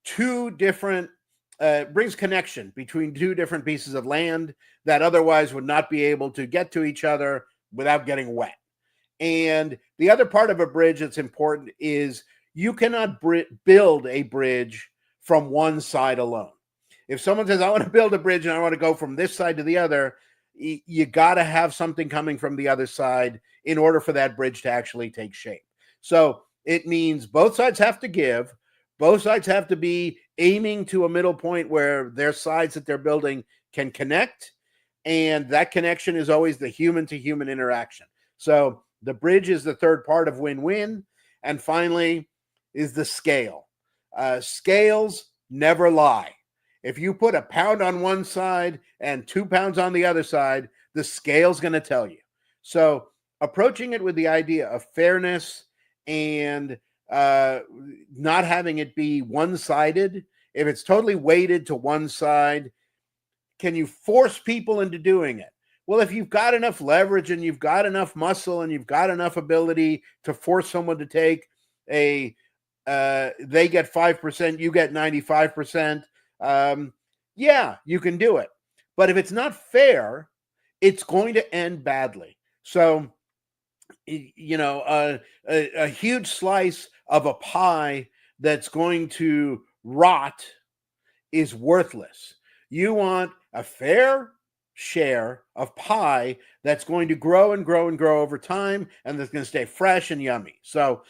brings connection between 2 different pieces of land that otherwise would not be able to get to each other without getting wet. And the other part of a bridge that's important is you cannot build a bridge from one side alone. If someone says, I want to build a bridge and I want to go from this side to the other, you got to have something coming from the other side in order for that bridge to actually take shape. So it means both sides have to give. Both sides have to be aiming to a middle point where their sides that they're building can connect. And that connection is always the human to human interaction. So the bridge is the third part of win-win. And finally is the scale. Scales never lie. If you put a pound on one side and 2 pounds on the other side, the scale's going to tell you. So approaching it with the idea of fairness and not having it be one-sided. If it's totally weighted to one side, can you force people into doing it? Well, if you've got enough leverage and you've got enough muscle and you've got enough ability to force someone to take they get 5%, you get 95%. Yeah, you can do it. But if it's not fair, it's going to end badly. So, a huge slice of a pie that's going to rot is worthless. You want a fair share of pie that's going to grow and grow and grow over time, and that's going to stay fresh and yummy. So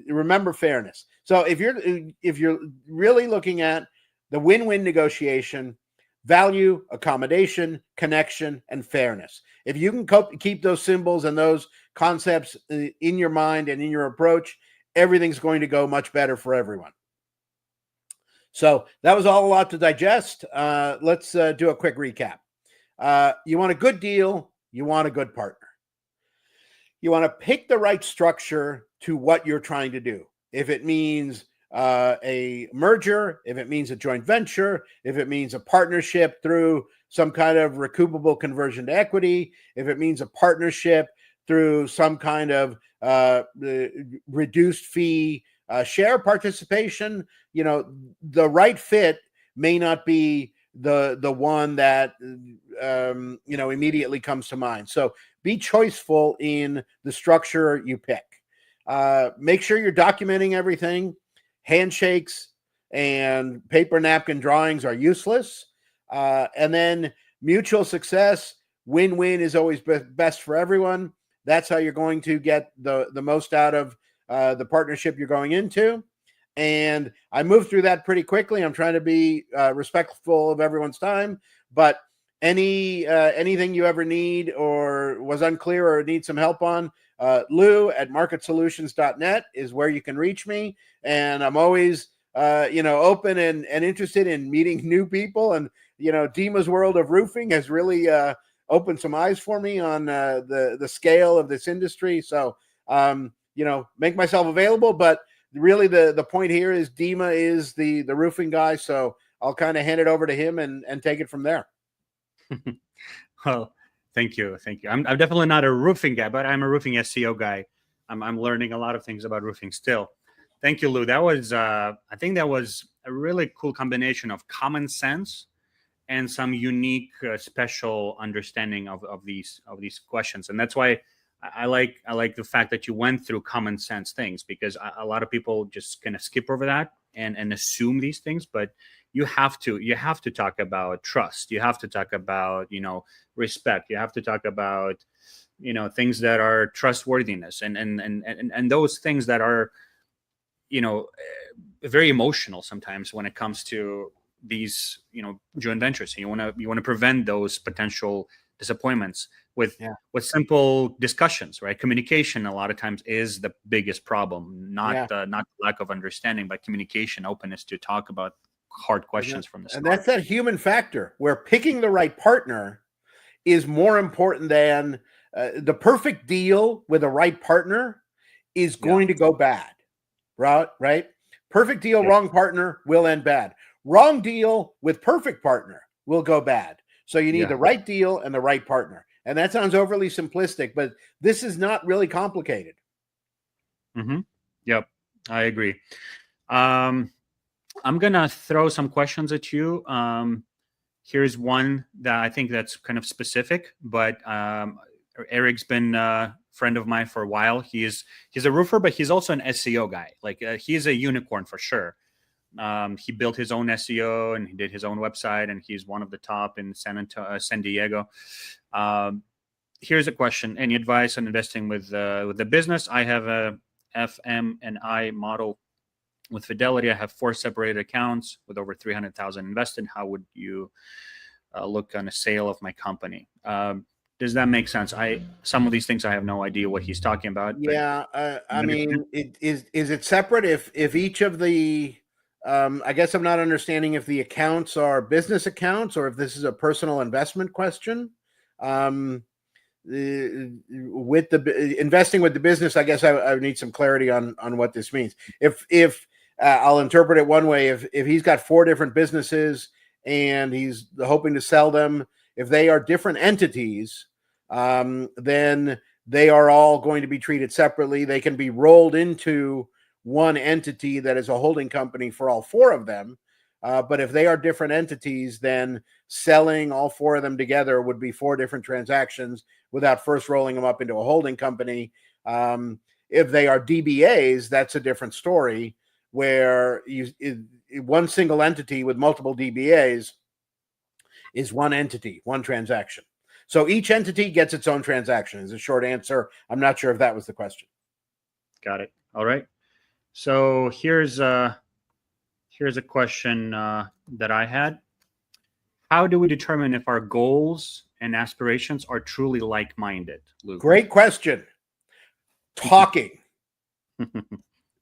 remember fairness. So if you're really looking at the win-win negotiation, value, accommodation, connection, and fairness. If you can keep those symbols and those concepts in your mind and in your approach, everything's going to go much better for everyone. So that was all a lot to digest. Let's do a quick recap. You want a good deal. You want a good partner. You want to pick the right structure to what you're trying to do. If it means a merger, if it means a joint venture, if it means a partnership through some kind of recoupable conversion to equity, if it means a partnership through some kind of reduced fee share participation, the right fit may not be the one that immediately comes to mind. So be choiceful in the structure you pick. Make sure you're documenting everything. Handshakes and paper napkin drawings are useless. And then mutual success, win-win is always best for everyone. That's how you're going to get the most out of the partnership you're going into. And I moved through that pretty quickly. I'm trying to be respectful of everyone's time, but anything you ever need or was unclear or need some help on, Lou at marketsolutions.net is where you can reach me. And I'm always, open and interested in meeting new people. And, Dima's World of Roofing has really opened some eyes for me on the scale of this industry. So, make myself available. But really the point here is Dima is the roofing guy. So I'll kind of hand it over to him and take it from there. Well, thank you. I'm definitely not a roofing guy, but I'm a roofing SEO guy. I'm learning a lot of things about roofing still. Thank you, Lou. That was, I think that was a really cool combination of common sense and some unique, special understanding of these questions. And that's why I like the fact that you went through common sense things, because a lot of people just kind of skip over that and assume these things. But you have to talk about trust. You have to talk about, respect. You have to talk about, things that are trustworthiness and those things that are, very emotional sometimes when it comes to these, joint ventures. You want to prevent those potential disappointments with simple discussions, right? Communication a lot of times is the biggest problem, not lack of understanding, but communication, openness to talk about hard questions from the start. And that's that human factor where picking the right partner is more important than the perfect deal with the right partner is going to go bad, right? Perfect deal, wrong partner will end bad. Wrong deal with perfect partner will go bad. So you need the right deal and the right partner. And that sounds overly simplistic, but this is not really complicated. Mm-hmm. Yep, I agree. I'm going to throw some questions at you. Here's one that I think that's kind of specific, but Eric's been a friend of mine for a while. He's a roofer, but he's also an SEO guy. Like he's a unicorn for sure. He built his own SEO and he did his own website, and he's one of the top in San Diego. here's a question: any advice on investing with the business? I have a FM&I model with Fidelity. I have 4 separated accounts with over 300,000 invested. How would you look on a sale of my company? Does that make sense? Some of these things I have no idea what he's talking about. Yeah, I mean, is it separate if each of the I guess I'm not understanding if the accounts are business accounts or if this is a personal investment question. With the investing with the business, I guess I need some clarity on what this means. If I'll interpret it one way, if he's got 4 different businesses and he's hoping to sell them, if they are different entities, then they are all going to be treated separately. They can be rolled into one entity that is a holding company for all 4 of them. But if they are different entities, then selling all 4 of them together would be 4 different transactions without first rolling them up into a holding company. If they are DBAs, that's a different story, where one single entity with multiple DBAs is one entity, one transaction. So each entity gets its own transaction is a short answer. I'm not sure if that was the question. Got it. All right. So here's a question that I had. How do we determine if our goals and aspirations are truly like-minded, Lou? Great question. Talking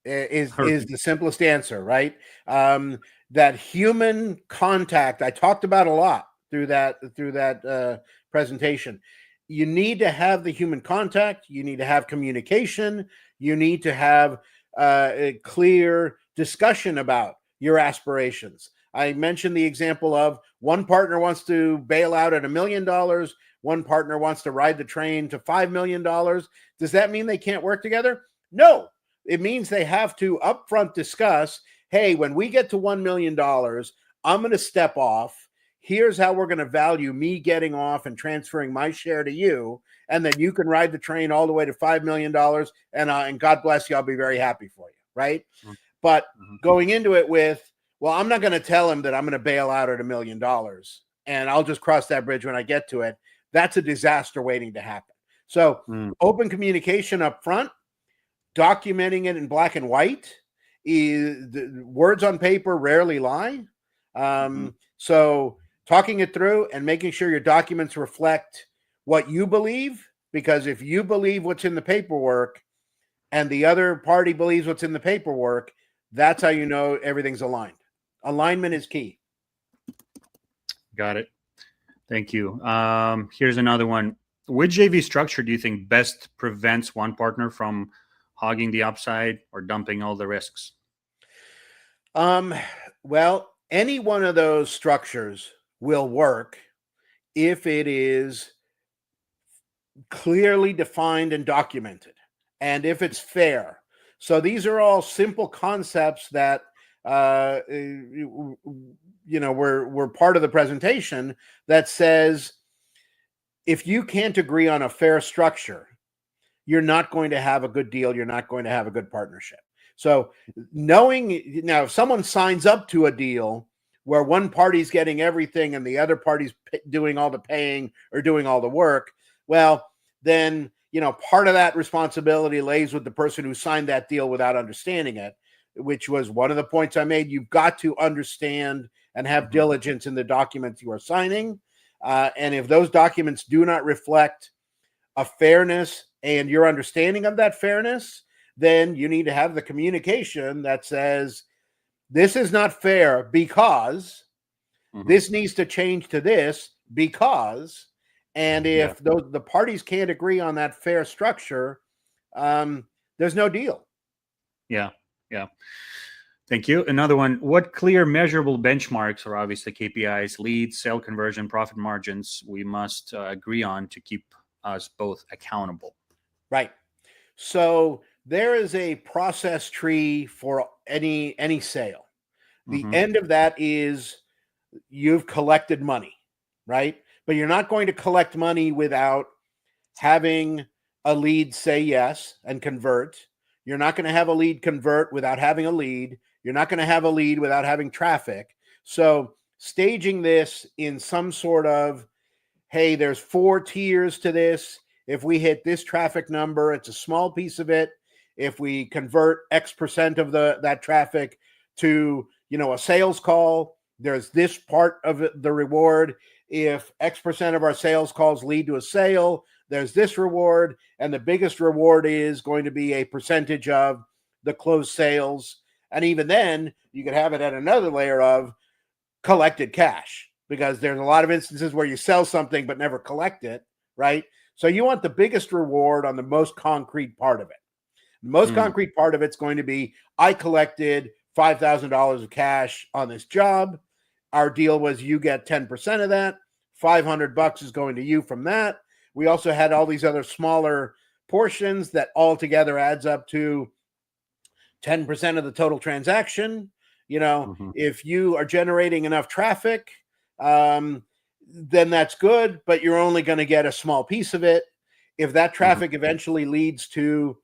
is the simplest answer, right? That human contact I talked about a lot through that presentation. You need to have the human contact. You need to have communication. You need to have a clear discussion about your aspirations. I mentioned the example of one partner wants to bail out at $1 million. One partner wants to ride the train to $5 million. Does that mean they can't work together? No. It means they have to upfront discuss, hey, when we get to $1 million, I'm going to step off. Here's how we're going to value me getting off and transferring my share to you. And then you can ride the train all the way to $5 million. And God bless you, I'll be very happy for you, right? Mm-hmm. But going into it with, well, I'm not going to tell him that I'm going to bail out at $1 million and I'll just cross that bridge when I get to it. That's a disaster waiting to happen. So open communication up front, documenting it in black and white. Words on paper rarely lie. So talking it through and making sure your documents reflect what you believe, because if you believe what's in the paperwork and the other party believes what's in the paperwork, that's how you know everything's aligned. Alignment is key. Got it. Thank you. Here's another one. Which JV structure do you think best prevents one partner from hogging the upside or dumping all the risks? Well, any one of those structures will work if it is clearly defined and documented, and if it's fair. So these are all simple concepts that we're part of the presentation that says if you can't agree on a fair structure, you're not going to have a good deal. You're not going to have a good partnership. So knowing now, if someone signs up to a deal where one party's getting everything and the other party's doing all the paying or doing all the work, well, then, part of that responsibility lays with the person who signed that deal without understanding it, which was one of the points I made. You've got to understand and have diligence in the documents you are signing. And if those documents do not reflect a fairness and your understanding of that fairness, then you need to have the communication that says, this is not fair because this needs to change to this because, and if the parties can't agree on that fair structure, there's no deal. Yeah. Thank you. Another one. What clear measurable benchmarks, or obviously KPIs, leads, sale conversion, profit margins, we must agree on to keep us both accountable? Right. So there is a process tree for any sale. The end of that is you've collected money, right? But you're not going to collect money without having a lead say yes and convert. You're not going to have a lead convert without having a lead. You're not going to have a lead without having traffic. So staging this in some sort of, hey, there's 4 tiers to this. if we hit this traffic number, it's a small piece of it. If we convert X% of that traffic to, a sales call, there's this part of the reward. If X% of our sales calls lead to a sale, there's this reward. And the biggest reward is going to be a percentage of the closed sales. And even then, you could have it at another layer of collected cash, because there's a lot of instances where you sell something but never collect it, right? So you want the biggest reward on the most concrete part of it. The most concrete part of it's going to be, I collected $5,000 of cash on this job. Our deal was you get 10% of that. $500 is going to you from that. We also had all these other smaller portions that all together adds up to 10% of the total transaction. If you are generating enough traffic, then that's good, but you're only going to get a small piece of it. If that traffic eventually leads to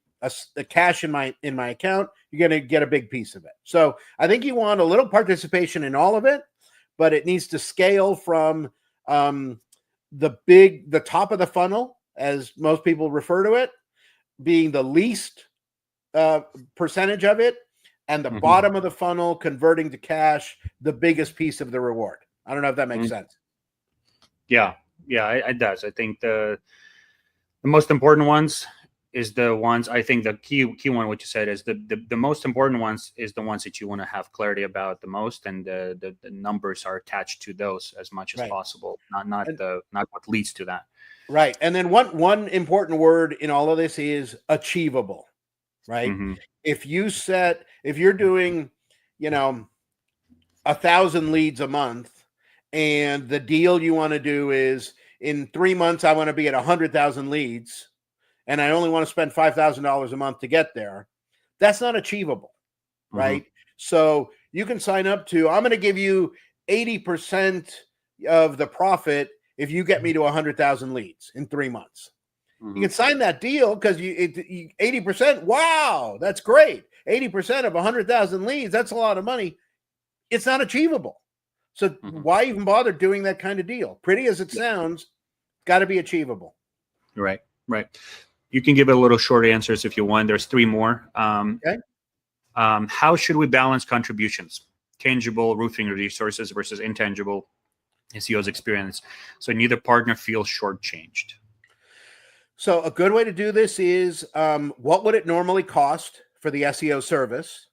a cash in my account, you're going to get a big piece of it. So I think you want a little participation in all of it, but it needs to scale from the top of the funnel, as most people refer to it, being the least percentage of it, and the bottom of the funnel converting to cash, the biggest piece of the reward. I don't know if that makes sense. Yeah, it does. I think the most important ones is the ones, I think the key one, what you said, is the most important ones is the ones that you want to have clarity about the most, and the numbers are attached to those as much as possible, not what leads to that. Right. And then one important word in all of this is achievable, right? If you're doing, 1,000 leads a month, and the deal you want to do is, in 3 months, I want to be at 100,000 leads, and I only want to spend $5,000 a month to get there, that's not achievable, right? So you can sign up to, I'm going to give you 80% of the profit if you get me to 100,000 leads in 3 months. You can sign that deal because 80%, wow, that's great. 80% of 100,000 leads, that's a lot of money. It's not achievable. So why even bother doing that kind of deal? Pretty as it sounds, got to be achievable. Right. You can give it a little short answers if you want. There's 3 more. Okay. How should we balance contributions? Tangible roofing resources versus intangible SEO's experience, so neither partner feels shortchanged. So a good way to do this is, what would it normally cost for the SEO service?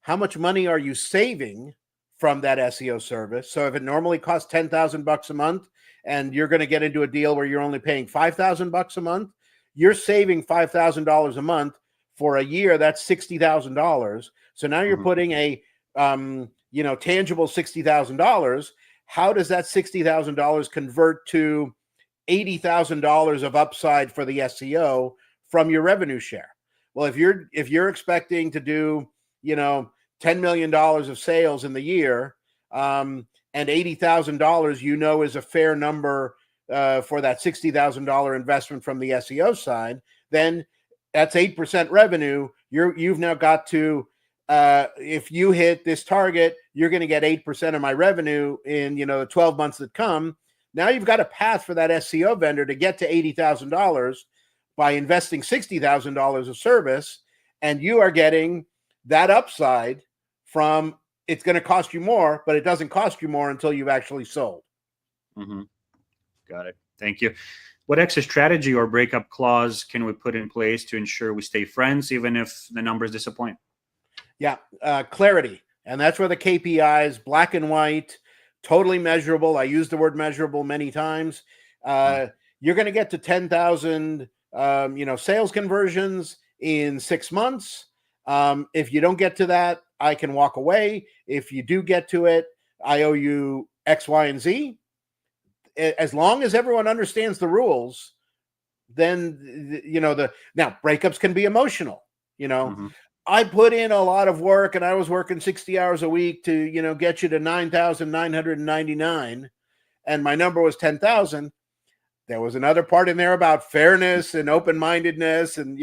How much money are you saving from that SEO service? So if it normally costs $10,000 a month, and you're going to get into a deal where you're only paying $5,000 a month, you're saving $5,000 a month for a year. That's $60,000. So now you're putting a, tangible $60,000. How does that $60,000 convert to $80,000 of upside for the SEO from your revenue share? Well, if you're expecting to do, $10 million of sales in the year, and $80,000, is a fair number for that $60,000 investment from the SEO side, then that's 8% revenue. You've now got to, if you hit this target, you're going to get 8% of my revenue in, the 12 months that come. Now you've got a path for that SEO vendor to get to $80,000 by investing $60,000 of service, and you are getting that upside from, it's going to cost you more, but it doesn't cost you more until you've actually sold. Got it. Thank you. What exit strategy or breakup clause can we put in place to ensure we stay friends, even if the numbers disappoint? Yeah, clarity. And that's where the KPIs, black and white, totally measurable. I use the word measurable many times. You're going to get to 10,000, sales conversions in 6 months. If you don't get to that, I can walk away. If you do get to it, I owe you X, Y, and Z. As long as everyone understands the rules, then, now breakups can be emotional. I put in a lot of work, and I was working 60 hours a week to, get you to 9,999, and my number was 10,000. There was another part in there about fairness and open-mindedness and,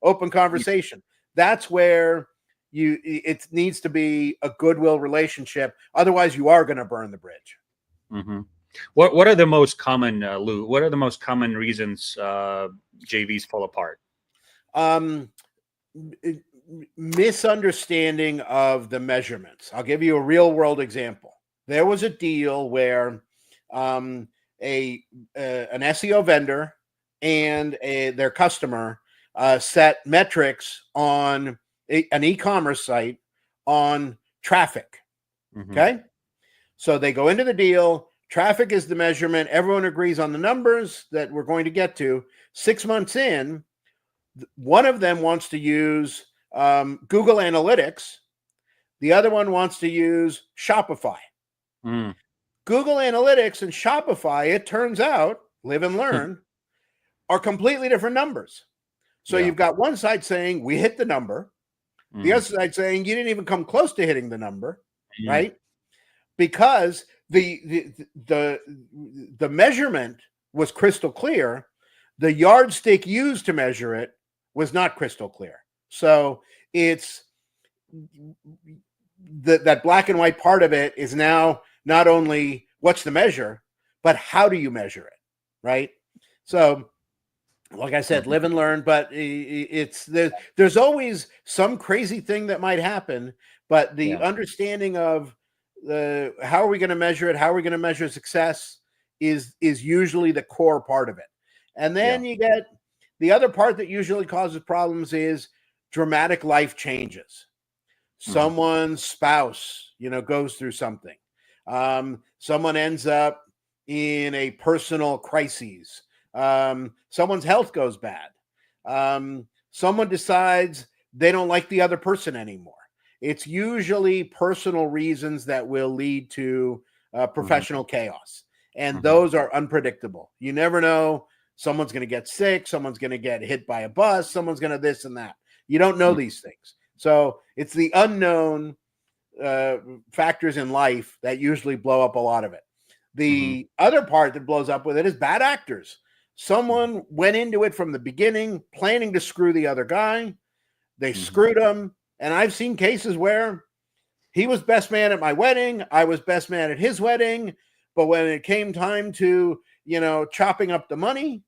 open conversation. That's where it needs to be a goodwill relationship. Otherwise, you are going to burn the bridge. What are the most common, Lou? What are the most common reasons JVs fall apart? Um, Misunderstanding of the measurements. I'll give you a real world example. There was a deal where an SEO vendor and their customer set metrics on an e-commerce site on traffic. Okay. So they go into the deal. Traffic is the measurement. Everyone agrees on the numbers that we're going to get to. 6 months in, one of them wants to use Google Analytics. The other one wants to use Shopify. Google Analytics and Shopify, it turns out, live and learn, are completely different numbers. So you've got one side saying we hit the number. The other side saying you didn't even come close to hitting the number, right? Because the measurement was crystal clear. The yardstick used to measure it was not crystal clear. So it's that black and white part of it is now not only what's the measure, but how do you measure it, right? So, like I said, live and learn, but there's always some crazy thing that might happen, but the understanding of how are we going to measure it, how are we going to measure success is usually the core part of it. And then you get the other part that usually causes problems is dramatic life changes. Someone's spouse, goes through something. Someone ends up in a personal crisis. Someone's health goes bad. Someone decides they don't like the other person anymore. It's usually personal reasons that will lead to professional chaos. And those are unpredictable. You never know. Someone's going to get sick. Someone's going to get hit by a bus. Someone's going to this and that. You don't know these things. So it's the unknown factors in life that usually blow up a lot of it. The other part that blows up with it is bad actors. Someone went into it from the beginning planning to screw the other guy. They screwed him. And I've seen cases where he was best man at my wedding. I was best man at his wedding. But when it came time to, chopping up the money,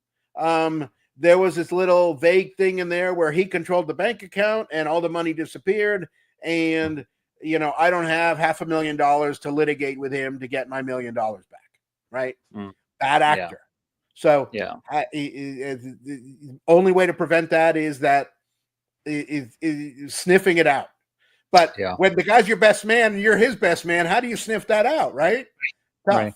there was this little vague thing in there where he controlled the bank account and all the money disappeared. And, I don't have $500,000 to litigate with him to get my $1 million back. Right. Bad actor. So the only way to prevent that is sniffing it out. But when the guy's your best man and you're his best man, how do you sniff that out? Right. Tough.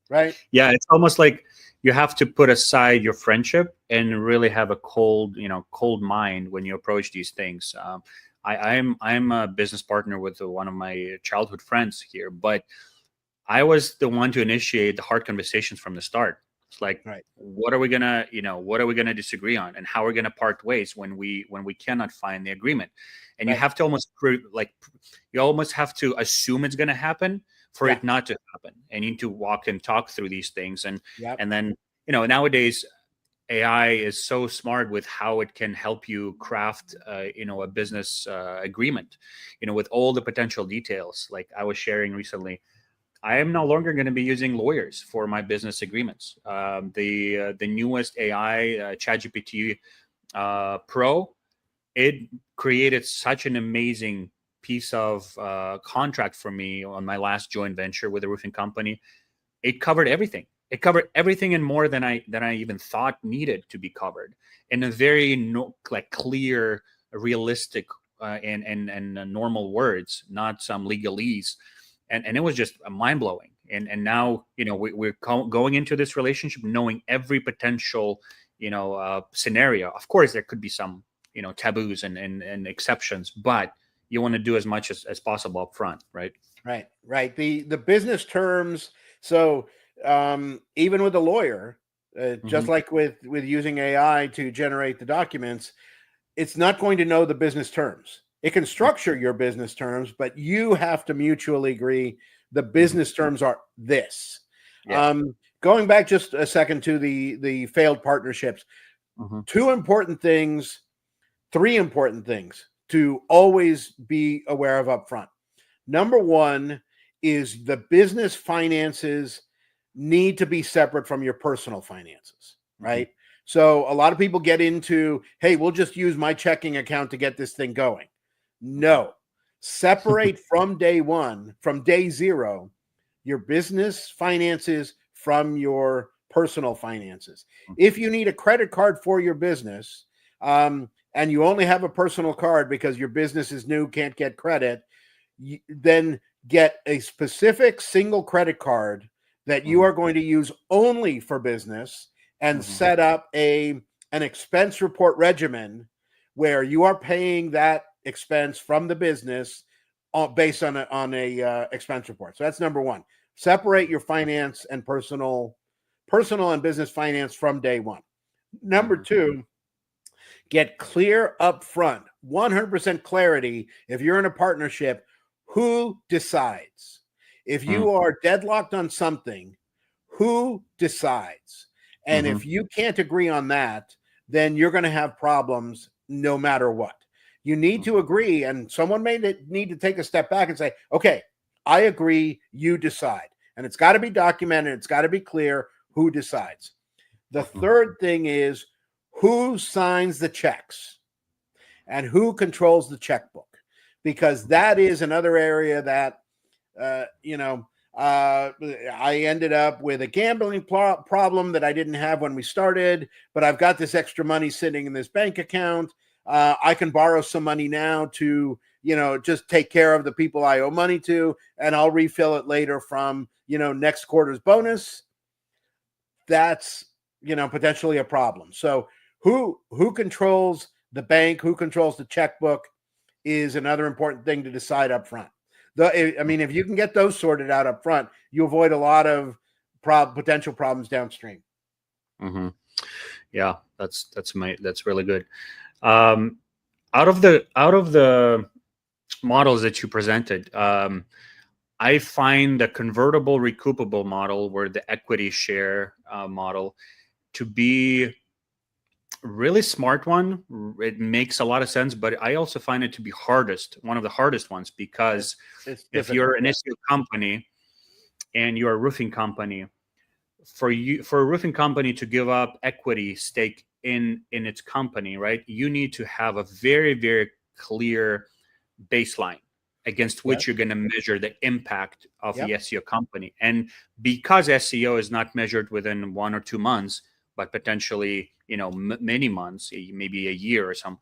Right. Yeah. It's almost like you have to put aside your friendship and really have a cold mind when you approach these things. I'm a business partner with one of my childhood friends here, but I was the one to initiate the hard conversations from the start. It's like, what are we gonna disagree on, and how are we gonna part ways when we cannot find the agreement? And you have to almost have to assume it's gonna happen for it not to happen. And you need to walk and talk through these things, and then nowadays AI is so smart with how it can help you craft a business agreement, with all the potential details. Like I was sharing recently, I am no longer going to be using lawyers for my business agreements. The newest AI, ChatGPT Pro, it created such an amazing piece of contract for me on my last joint venture with a roofing company. It covered everything. It covered everything and more than I even thought needed to be covered in a very clear, realistic, and normal words, not some legalese. And it was just mind blowing. And now, we're going into this relationship knowing every potential, scenario. Of course, there could be some, taboos and exceptions, but you want to do as much as possible up front, right? Right. The business terms. So even with a lawyer, just like with using AI to generate the documents, it's not going to know the business terms. It can structure your business terms, but you have to mutually agree the business terms are this. Going back just a second to the failed partnerships, three important things to always be aware of up front. Number one is the business finances need to be separate from your personal finances, right? So a lot of people get into, hey, we'll just use my checking account to get this thing going. No, separate from day one, from day zero, your business finances from your personal finances. If you need a credit card for your business, and you only have a personal card because your business is new, can't get credit, then get a specific single credit card that you are going to use only for business, and set up an expense report regimen where you are paying that expense from the business based on a expense report. So that's number one. Separate your finance and personal and business finance from day one. Number two, get clear up front, 100% clarity. If you're in a partnership, who decides? If you are deadlocked on something, who decides? And if you can't agree on that, then you're going to have problems no matter what. You need to agree, and someone may need to take a step back and say, okay, I agree, you decide. And it's got to be documented. It's got to be clear who decides. The third thing is who signs the checks and who controls the checkbook, because that is another area that, I ended up with a gambling problem that I didn't have when we started, but I've got this extra money sitting in this bank account. I can borrow some money now to, just take care of the people I owe money to, and I'll refill it later from, next quarter's bonus. That's, potentially a problem. So who controls the bank, who controls the checkbook is another important thing to decide up front. If you can get those sorted out up front, you avoid a lot of potential problems downstream. Yeah, that's really good. Out of the models that you presented, I find the convertible recoupable model, where the equity share model, to be really smart one. It makes a lot of sense, but I also find it to be one of the hardest ones, because if you're an SEO company and you're a roofing company, for a roofing company to give up equity stake in its company, right, you need to have a very, very clear baseline against which you're going to measure the impact of the SEO company. And because SEO is not measured within 1 or 2 months, but potentially, many months, maybe a year or some,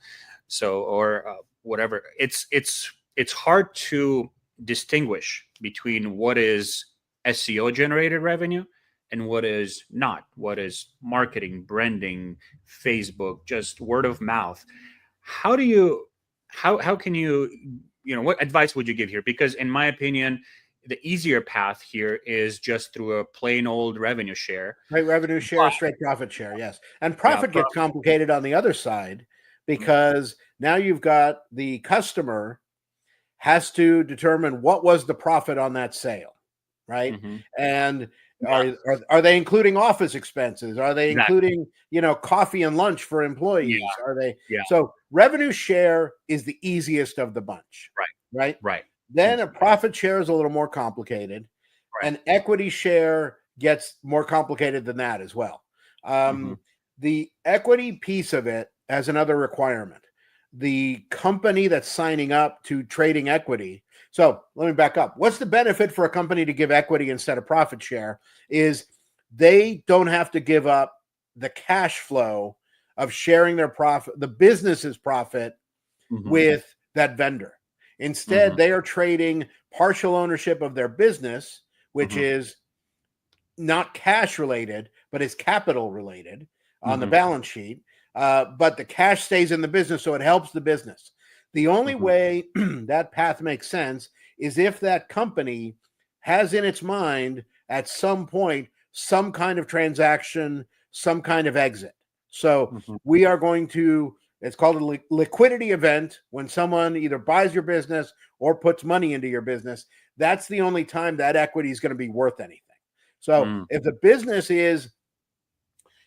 or whatever. It's hard to distinguish between what is SEO generated revenue and what is not. What is marketing, branding, Facebook, just word of mouth. How can you, what advice would you give here? Because in my opinion, the easier path here is just through a plain old revenue share. Right, revenue share, straight profit share, yes. And profit gets complicated on the other side, because now you've got the customer has to determine what was the profit on that sale, right? And are they including office expenses? Are they including, coffee and lunch for employees? Are they? So revenue share is the easiest of the bunch, right? Then a profit share is a little more complicated, and equity share gets more complicated than that as well. The equity piece of it has another requirement. The company that's signing up to trading equity. So let me back up. What's the benefit for a company to give equity instead of profit share? Is they don't have to give up the cash flow of sharing their profit, the business's profit, with that vendor. Instead, they are trading partial ownership of their business, which is not cash related, but is capital related on the balance sheet. But the cash stays in the business, so it helps the business. The only way that path makes sense is if that company has in its mind at some point some kind of transaction, some kind of exit. So we are going to, it's called a liquidity event, when someone either buys your business or puts money into your business. That's the only time that equity is going to be worth anything. So if the business is,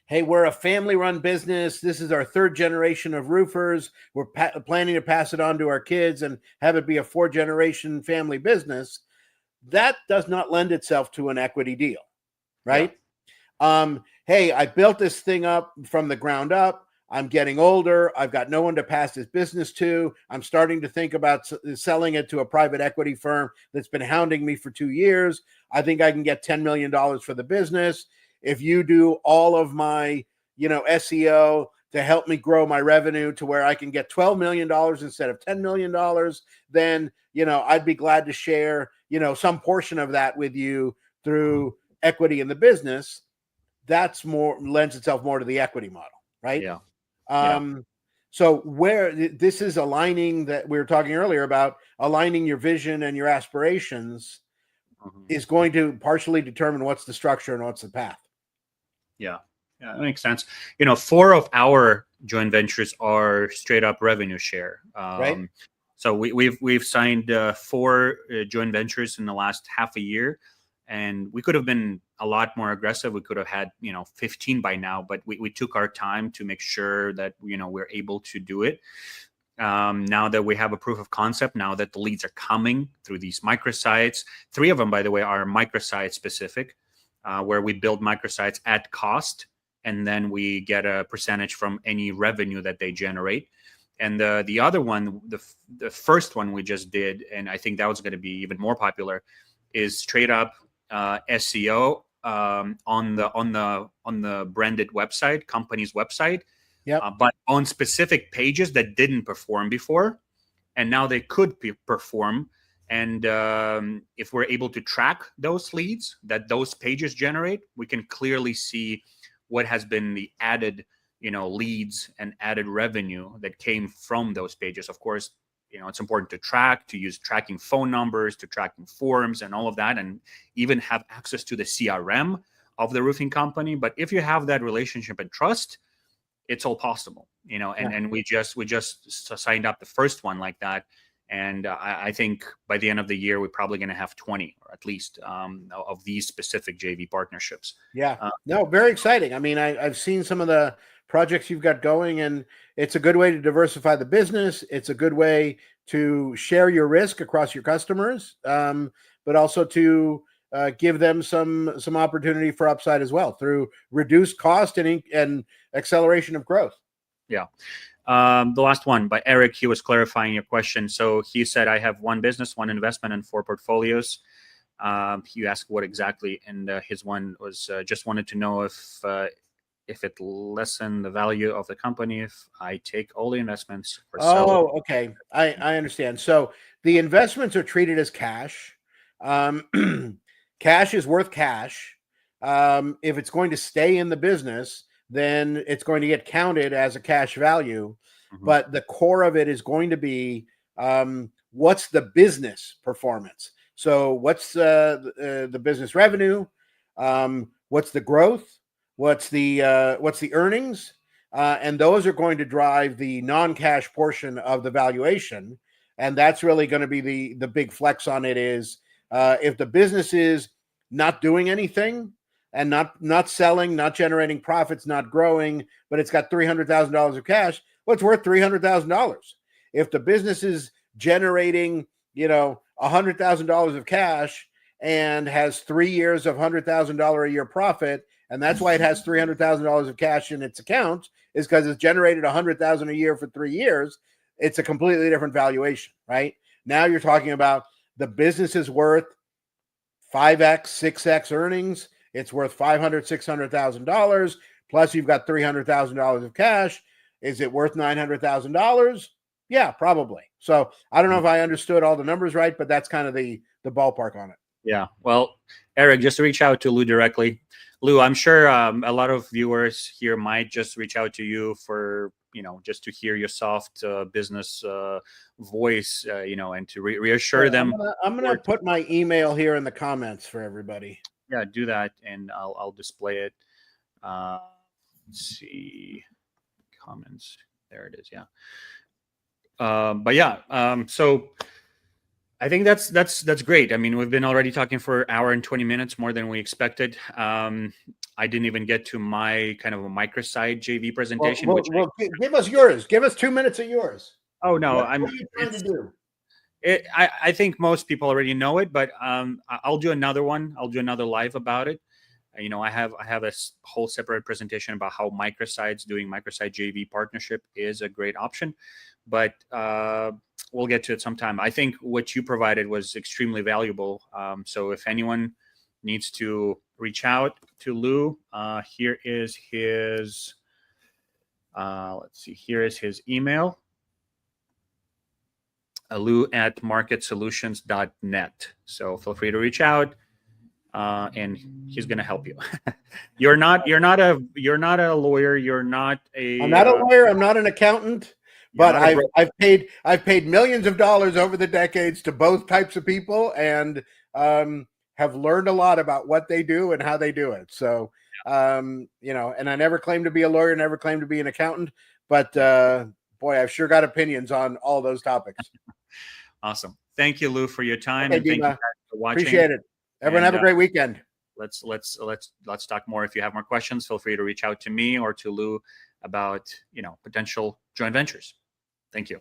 hey, we're a family-run business, this is our 3rd generation of roofers, we're planning to pass it on to our kids and have it be a 4th-generation family business, that does not lend itself to an equity deal. right? Hey, I built this thing up from the ground up. I'm getting older. I've got no one to pass this business to. I'm starting to think about selling it to a private equity firm that's been hounding me for 2 years. I think I can get $10 million for the business. If you do all of my, SEO to help me grow my revenue to where I can get $12 million instead of $10 million, then, I'd be glad to share, some portion of that with you through equity in the business. That's lends itself more to the equity model, right? Yeah. So where this is aligning, that we were talking earlier about aligning your vision and your aspirations, is going to partially determine what's the structure and what's the path. Yeah, that makes sense. 4 of our joint ventures are straight up revenue share. Right. So we've signed 4 joint ventures in the last half a year, and we could have been a lot more aggressive. We could have had 15 by now, but we took our time to make sure that we're able to do it. Now that we have a proof of concept, now that the leads are coming through these microsites, 3 of them, by the way, are microsite specific, where we build microsites at cost, and then we get a percentage from any revenue that they generate. And the other one, the first one we just did, and I think that was going to be even more popular, is straight up SEO on the branded website, company's website, but on specific pages that didn't perform before, and now they could perform. And if we're able to track those leads that those pages generate, we can clearly see what has been the added leads and added revenue that came from those pages. Of course, it's important to use tracking phone numbers, to tracking forms and all of that, and even have access to the CRM of the roofing company. But if you have that relationship and trust, it's all possible, and we just signed up the first one like that. And I think by the end of the year, we're probably going to have 20 or at least of these specific JV partnerships. Yeah. No, very exciting. I mean, I've seen some of the projects you've got going, and it's a good way to diversify the business. It's a good way to share your risk across your customers, but also to give them some opportunity for upside as well through reduced cost and acceleration of growth. Yeah. The last one by Eric, he was clarifying your question. So he said, I have 1 business, 1 investment, and 4 portfolios. You asked what exactly, and his one was just wanted to know if it lessened the value of the company if I take all the investments or sell. Oh, okay. I understand. So the investments are treated as cash. Cash is worth cash. If it's going to stay in the business, then it's going to get counted as a cash value. But the core of it is going to be what's the business performance. So what's the business revenue? What's the growth? What's the earnings? And those are going to drive the non-cash portion of the valuation. And that's really going to be the big flex on it is if the business is not doing anything and not selling, not generating profits, not growing, but it's got $300,000 of cash, well, it's worth $300,000. If the business is generating, $100,000 of cash and has 3 years of $100,000 a year profit, and that's why it has $300,000 of cash in its account, is because it's generated $100,000 a year for 3 years. It's a completely different valuation, right? Now you're talking about the business is worth 5x, 6x earnings. It's worth $500,000, $600,000. Plus you've got $300,000 of cash. Is it worth $900,000? Yeah, probably. So I don't know if I understood all the numbers right, but that's kind of the ballpark on it. Yeah. Well, Eric, just reach out to Lou directly. Lou, I'm sure a lot of viewers here might just reach out to you for, just to hear your soft business voice, and to reassure them. I'm gonna put my email here in the comments for everybody. Yeah, do that, and I'll display it. Let's see, comments. There it is. Yeah. But yeah, so I think that's great. I mean, we've been already talking for an hour and 20 minutes, more than we expected. I didn't even get to my kind of a microsite JV presentation. Give us yours. Give us 2 minutes of yours. Oh no, what are you trying to do? I think most people already know it, but I'll do another one. I'll do another live about it. You know, I have a whole separate presentation about how Microsite's doing Microsite JV partnership is a great option, but we'll get to it sometime. I think what you provided was extremely valuable. So if anyone needs to reach out to Lou, here is his, let's see, here is his email. Lou@marketsolutions.net. So feel free to reach out, and he's going to help you. You're not a lawyer. You're not a. I'm not a lawyer. I'm not an accountant. But I've paid millions of dollars over the decades to both types of people, and have learned a lot about what they do and how they do it. So, you know, and I never claimed to be a lawyer, never claimed to be an accountant, but boy, I've sure got opinions on all those topics. Awesome. Thank you, Lou, for your time. Okay, and thank Dima, you guys for watching. Appreciate it. Everyone have a great weekend. Let's talk more. If you have more questions, feel free to reach out to me or to Lou about, you know, potential joint ventures. Thank you.